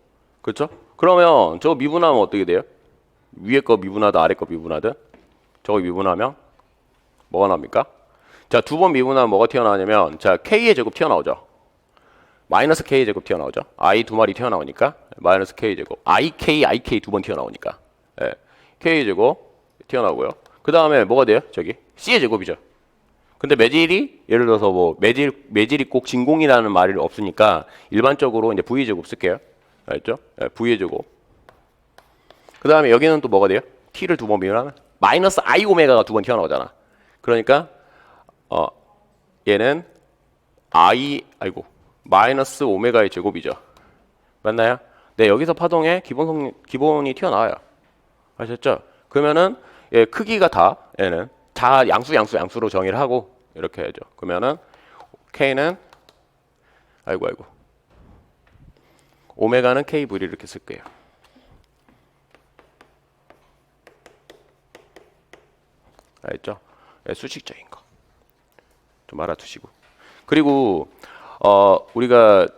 그렇죠? 그러면 저거 미분하면 어떻게 돼요? 위에 거 미분하든 아래 거 미분하든 저거 미분하면 뭐가 나옵니까? 자, 두 번 미분하면 뭐가 튀어나오냐면 자, K의 제곱 튀어나오죠. 마이너스 K의 제곱 튀어나오죠. I 두 마리 튀어나오니까 마이너스 K의 제곱. IK 두 번 튀어나오니까. 예. K의 제곱 튀어나오고요. 그 다음에 뭐가 돼요? 저기 C의 제곱이죠. 근데 매질이 예를 들어서 뭐 매질이 꼭 진공이라는 말이 없으니까 일반적으로 이제 V의 제곱 쓸게요. 알죠? 예, V의 제곱. 그 다음에 여기는 또 뭐가 돼요? T를 두 번 미분하면 마이너스 I 오메가가 두 번 튀어나오잖아. 그러니까 얘는 마이너스 오메가의 제곱이죠. 맞나요? 네, 여기서 파동의 기본이 튀어나와요. 아셨죠? 그러면은 얘 크기가 다 얘는 다 양수로 정의를 하고 이렇게 해야죠. 그러면은 K는 오메가는 KV 이렇게 쓸게요. 알겠죠? 네, 수식적인 거 좀 알아두시고. 그리고 우리가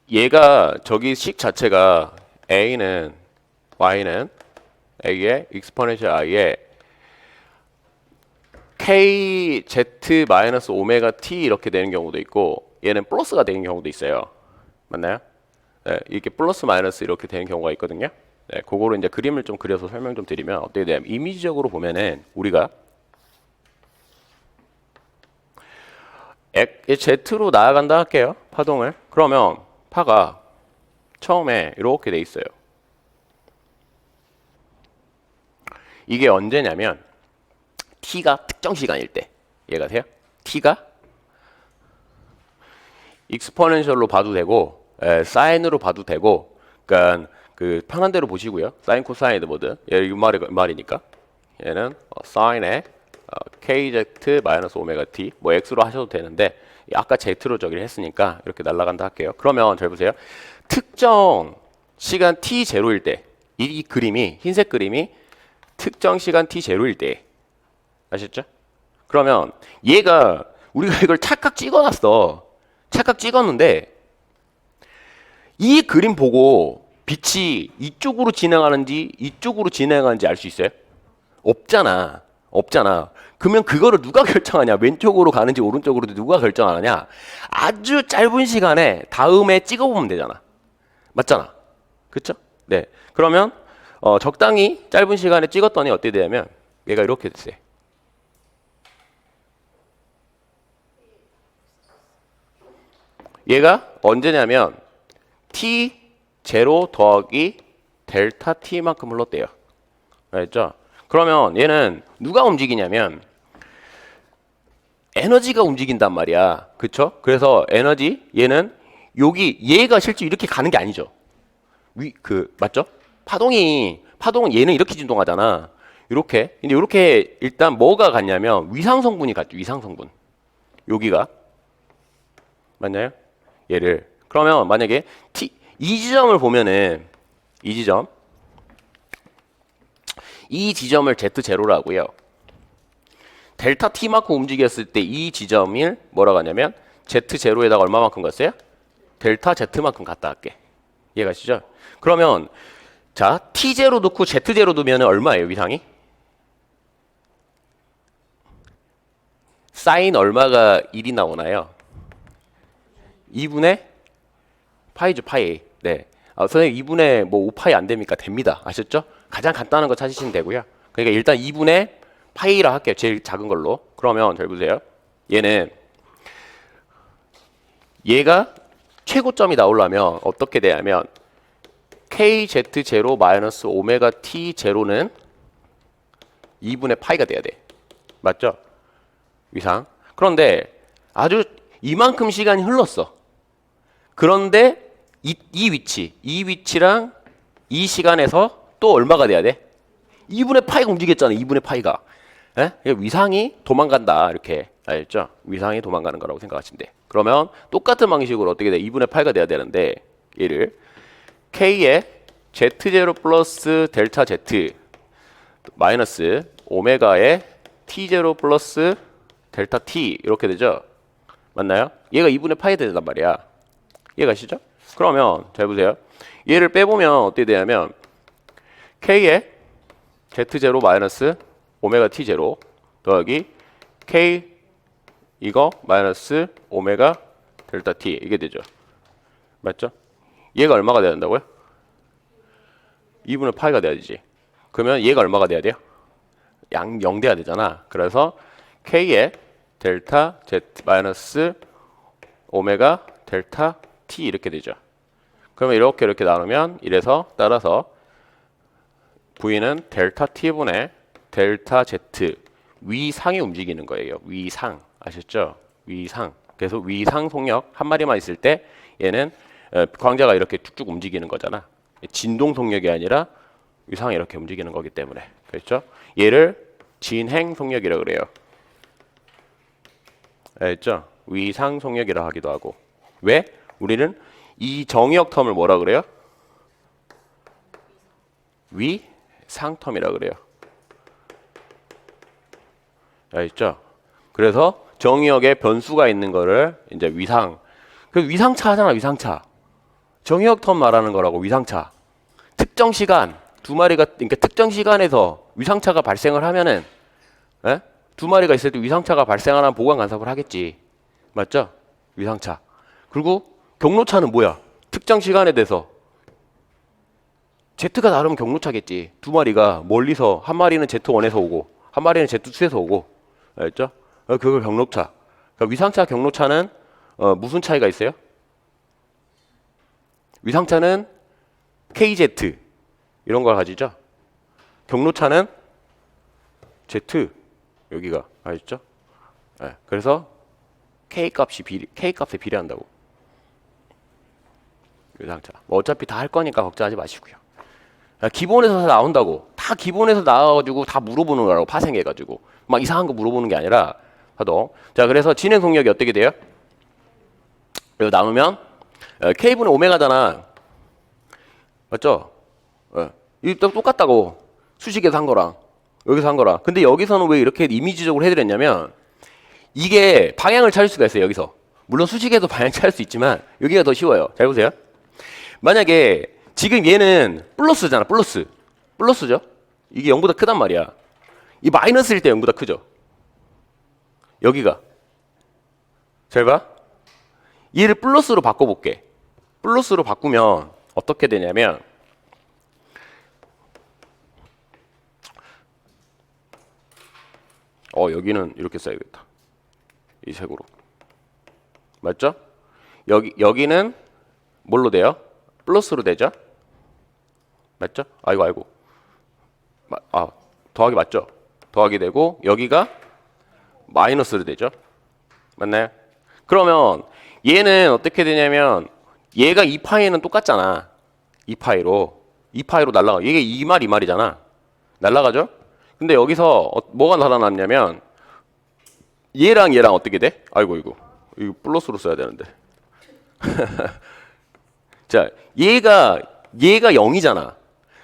얘가 저기 식 자체가 A는 Y는 A의 익스포넨셜 I에 KZ 마이너스 오메가 T 이렇게 되는 경우도 있고 얘는 플러스가 되는 경우도 있어요. 맞나요? 네, 이렇게 플러스 마이너스 이렇게 되는 경우가 있거든요. 네, 그거를 이제 그림을 좀 그려서 설명 좀 드리면 어떻게 되냐면 이미지적으로 보면은 우리가 Z로 나아간다 할게요. 파동을. 그러면 파가 처음에 이렇게 돼 있어요. 이게 언제냐면 T가 특정 시간일 때. 이해가세요? T가 익스포넨셜로 봐도 되고 사인으로 봐도 되고 그러니까 그 편한 대로 보시고요. 사인 코사인이든 뭐든 이 말이니까 얘는 사인에 KZ 마이너스 오메가 T 뭐 X로 하셔도 되는데 아까 Z로 저기를 했으니까 이렇게 날아간다 할게요. 그러면 잘 보세요. 특정 시간 T 제로일 때 이 그림이 흰색 그림이 특정 시간 T 제로일 때 아셨죠? 그러면 얘가 우리가 이걸 착각 찍어놨어. 착각 찍었는데 이 그림 보고 빛이 이쪽으로 진행하는지 이쪽으로 진행하는지 알 수 있어요? 없잖아. 그러면 그거를 누가 결정하냐? 왼쪽으로 가는지 오른쪽으로 누가 결정하느냐? 아주 짧은 시간에 다음에 찍어보면 되잖아. 맞잖아. 그쵸? 네. 그러면 적당히 짧은 시간에 찍었더니 어떻게 되냐면 얘가 이렇게 됐어요. 얘가 언제냐면 T0 더하기 델타 T만큼 흘렀대요. 알겠죠? 그러면 얘는 누가 움직이냐면 에너지가 움직인단 말이야. 그쵸? 그래서 얘는 얘가 실제 이렇게 가는 게 아니죠. 맞죠? 파동은 얘는 이렇게 진동하잖아. 이렇게. 근데 이렇게 일단 뭐가 갔냐면 위상성분이 갔죠. 위상성분. 여기가. 맞나요? 얘를. 그러면 만약에 이 지점을 보면은 이 지점을 Z0로 하고요. 델타 T만큼 움직였을 때 이 지점을 뭐라고 하냐면 Z0에다가 얼마만큼 갔어요? 델타 Z만큼 갔다 할게. 이해가시죠? 그러면 자 T0 넣고 Z0 두면 얼마예요 위상이? 사인 얼마가 1이 나오나요? 2분의 파이죠 파이. 네. 선생님 2분의 뭐 5파이 안 됩니까? 됩니다. 아셨죠? 가장 간단한 거 찾으시면 되고요. 그러니까 일단 2분의 파이라 할게요. 제일 작은 걸로. 그러면 잘 보세요. 얘가 최고점이 나오려면 어떻게 되냐면 kz0 마이너스 오메가 t0는 2분의 파이가 돼야 돼. 맞죠? 위상. 그런데 아주 이만큼 시간이 흘렀어. 그런데 이 위치랑 이 시간에서 또 얼마가 돼야 돼? 2분의 파이가 움직였잖아. 2분의 파이가. 예? 위상이 도망간다. 이렇게 알겠죠? 위상이 도망가는 거라고 생각하시면 돼. 그러면 똑같은 방식으로 어떻게 돼? 2분의 파이가 돼야 되는데 얘를 k의 z0 플러스 델타 z 마이너스 오메가의 t0 플러스 델타 t 이렇게 되죠? 맞나요? 얘가 2분의 파이 된단 말이야. 이해가시죠? 그러면 잘 보세요. 얘를 빼보면 어떻게 되냐면 k의 z0 마이너스 오메가 t0 더하기 k 이거 마이너스 오메가 델타 t 이게 되죠. 맞죠? 얘가 얼마가 돼야 된다고요? 2분의 파이가 돼야 되지. 그러면 얘가 얼마가 돼야 돼요? 0 돼야 되잖아. 그래서 k의 델타 z 마이너스 오메가 델타 t 이렇게 되죠. 그러면 이렇게 나누면 이래서 따라서 v는 델타 t분의 델타 z 위상이 움직이는 거예요. 위상 아셨죠? 위상. 그래서 위상 속력 한 마리만 있을 때 얘는 광자가 이렇게 쭉쭉 움직이는 거잖아. 진동 속력이 아니라 위상이 이렇게 움직이는 거기 때문에. 그렇죠? 얘를 진행 속력이라고 그래요. 알겠죠? 위상 속력이라 하기도 하고. 왜? 우리는 이 정의역 텀을 뭐라 그래요? 위상 텀이라 그래요. 알겠죠? 그래서 정의역에 변수가 있는 거를 이제 위상. 그 위상차 하잖아, 위상차. 정의역 텀 말하는 거라고, 위상차. 특정 시간, 두 마리가, 그러니까 특정 시간에서 위상차가 발생을 하면은, 에? 두 마리가 있을 때 위상차가 발생하는 보관 간섭을 하겠지. 맞죠? 위상차. 그리고 경로차는 뭐야? 특정 시간에 대해서 Z가 나르면 경로차겠지. 두 마리가 멀리서 한 마리는 Z1에서 오고 한 마리는 Z2에서 오고. 알겠죠? 그걸 경로차. 그러니까 위상차, 경로차는 무슨 차이가 있어요? 위상차는 KZ 이런 걸 가지죠. 경로차는 Z 여기가 알겠죠? 네, 그래서 K 값에 비례한다고. 위상차. 뭐 어차피 다 할 거니까 걱정하지 마시고요. 기본에서 다 나온다고. 다 기본에서 나와가지고 다 물어보는 거라고. 파생해가지고 막 이상한 거 물어보는 게 아니라 봐도. 자, 그래서 진행 속력이 어떻게 돼요? 이거 나누면 K분의 오메가잖아. 맞죠? 이거 똑같다고. 수식에서 한 거랑 여기서 한 거랑. 근데 여기서는 왜 이렇게 이미지적으로 해드렸냐면 이게 방향을 찾을 수가 있어요. 여기서. 물론 수식에도 방향 찾을 수 있지만 여기가 더 쉬워요. 잘 보세요. 만약에 지금 얘는 플러스잖아. 플러스죠? 이게 0보다 크단 말이야. 이 마이너스일 때 0보다 크죠? 여기가. 잘 봐. 얘를 플러스로 바꿔볼게. 플러스로 바꾸면 어떻게 되냐면 여기는 이렇게 써야겠다. 이 색으로. 맞죠? 여기는 뭘로 돼요? 플러스로 되죠? 맞죠? 아이고. 더하기 맞죠? 더하기 되고 여기가 마이너스로 되죠? 맞나요? 그러면 얘는 어떻게 되냐면 얘가 2파이는 똑같잖아. 2파이로 날라가. 이게 이 말이잖아. 날라가죠? 근데 여기서 뭐가 살아남냐면 얘랑 어떻게 돼? 아이고 이거 플러스로 써야 되는데. 자, 얘가 0이잖아.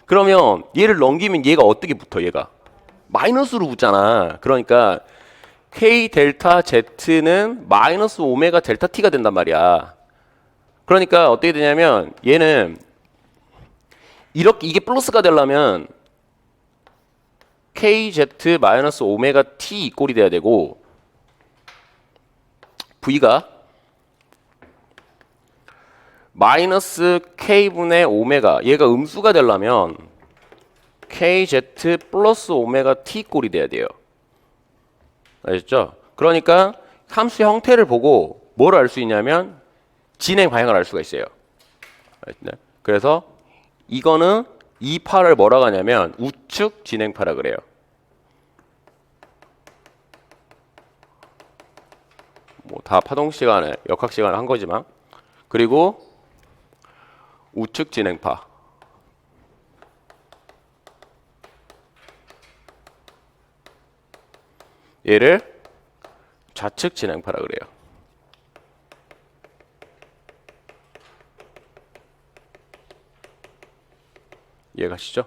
그러면 얘를 넘기면 얘가 어떻게 붙어? 얘가 마이너스로 붙잖아. 그러니까 K 델타 Z는 마이너스 오메가 델타 T가 된단 말이야. 그러니까 어떻게 되냐면 얘는 이게 플러스가 되려면 KZ 마이너스 오메가 T 꼴이 돼야 되고 V가 마이너스 K분의 오메가 얘가 음수가 되려면 KZ 플러스 오메가 T 꼴이 돼야 돼요. 아셨죠? 그러니까 함수 형태를 보고 뭘 알 수 있냐면 진행 방향을 알 수가 있어요. 그래서 이거는 이 파를 뭐라고 하냐면 우측 진행파라 그래요. 뭐 다 파동 시간에 역학 시간에 한 거지만 그리고 우측 진행파 얘를 좌측 진행파라 그래요. 이해가시죠?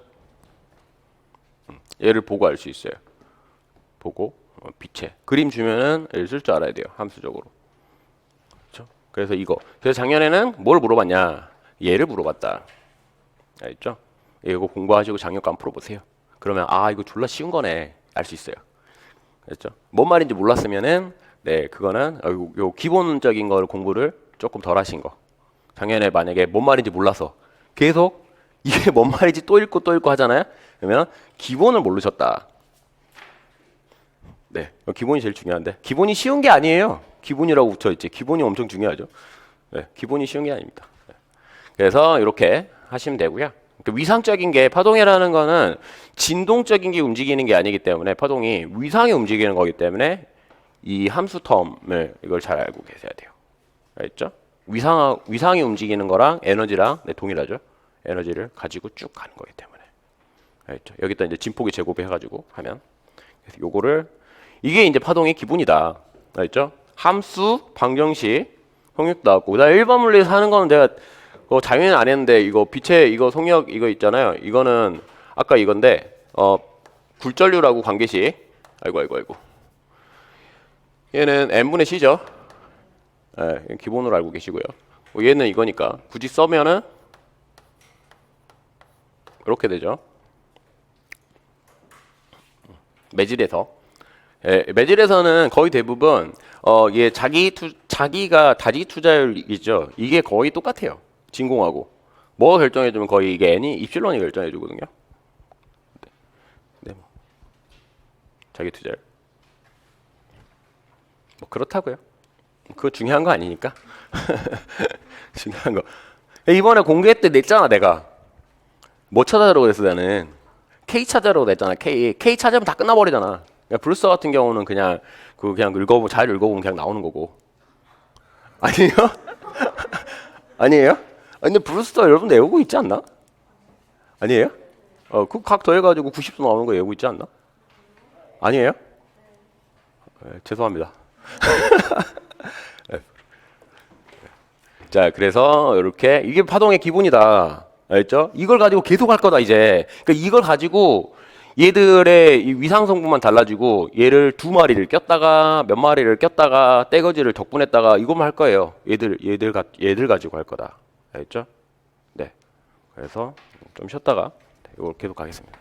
얘를 보고 알 수 있어요. 보고 빛의 그림 주면은 얘를 쓸 줄 알아야 돼요. 함수적으로. 그렇죠? 그래서 이거. 그래서 작년에는 뭘 물어봤냐? 얘를 물어봤다. 알겠죠? 이거 공부하시고 작년감 풀어보세요. 그러면 아 이거 졸라 쉬운 거네 알 수 있어요. 그렇죠? 뭔 말인지 몰랐으면은 네 그거는 요 기본적인 걸 공부를 조금 덜 하신 거. 작년에 만약에 뭔 말인지 몰라서 계속 이게 뭔 말인지 또 읽고 또 읽고 하잖아요. 그러면 기본을 모르셨다. 네, 기본이 제일 중요한데 기본이 쉬운 게 아니에요. 기본이라고 붙여 있지. 기본이 엄청 중요하죠. 네, 기본이 쉬운 게 아닙니다. 네. 그래서 이렇게 하시면 되고요. 위상적인 게 파동이라는 거는 진동적인 게 움직이는 게 아니기 때문에 파동이 위상이 움직이는 거기 때문에 이 함수 텀을 이걸 잘 알고 계셔야 돼요. 알겠죠? 위상이 움직이는 거랑 에너지랑 네, 동일하죠. 에너지를 가지고 쭉 가는 거기 때문에. 알겠죠? 여기다 이제 진폭이 제곱해 가지고 하면 그래서 요거를 이게 이제 파동의 기본이다. 알겠죠? 함수, 방정식, 성역 나왔고 그다음 일반 물리에서 하는 거는 내가 자연은 안 했는데 이거 빛의 이거 성역 이거 있잖아요. 이거는 아까 이건데 굴전류라고 관계식. 아이고. 얘는 n분의 c죠. 예, 기본으로 알고 계시고요. 얘는 이거니까 굳이 써면은 이렇게 되죠. 매질에서 매질에서는 거의 대부분 얘 자기가 다지 투자율이죠. 이게 거의 똑같아요. 진공하고 뭐가 결정해주면 거의 이게 n이 입실론이 결정해주거든요. 네, 뭐. 자기 투자율 뭐 그렇다고요. 그거 중요한 거 아니니까. 중요한 거. 이번에 공개 때 냈잖아 내가. 뭐 찾아라고 그랬어 나는. K 찾아라고 냈잖아. K 찾으면 다 끝나버리잖아. 그러니까 브루스 같은 경우는 그냥 그냥 잘 읽어보면 그냥 나오는 거고. 아니에요? 아니에요? 근데 브루스도 여러분 외우고 있지 않나? 아니에요? 그 각 더해가지고 90도 나오는 거 외우고 있지 않나? 아니에요? 네, 죄송합니다. 네. 자, 그래서 이렇게 이게 파동의 기본이다. 알겠죠? 이걸 가지고 계속 할 거다 이제. 그러니까 이걸 가지고 얘들의 이 위상 성분만 달라지고 얘를 두 마리를 꼈다가 몇 마리를 꼈다가 떼거지를 덕분했다가 이것만 할 거예요. 얘들 가지고 할 거다. 알겠죠? 네. 그래서 좀 쉬었다가 이걸 계속 가겠습니다.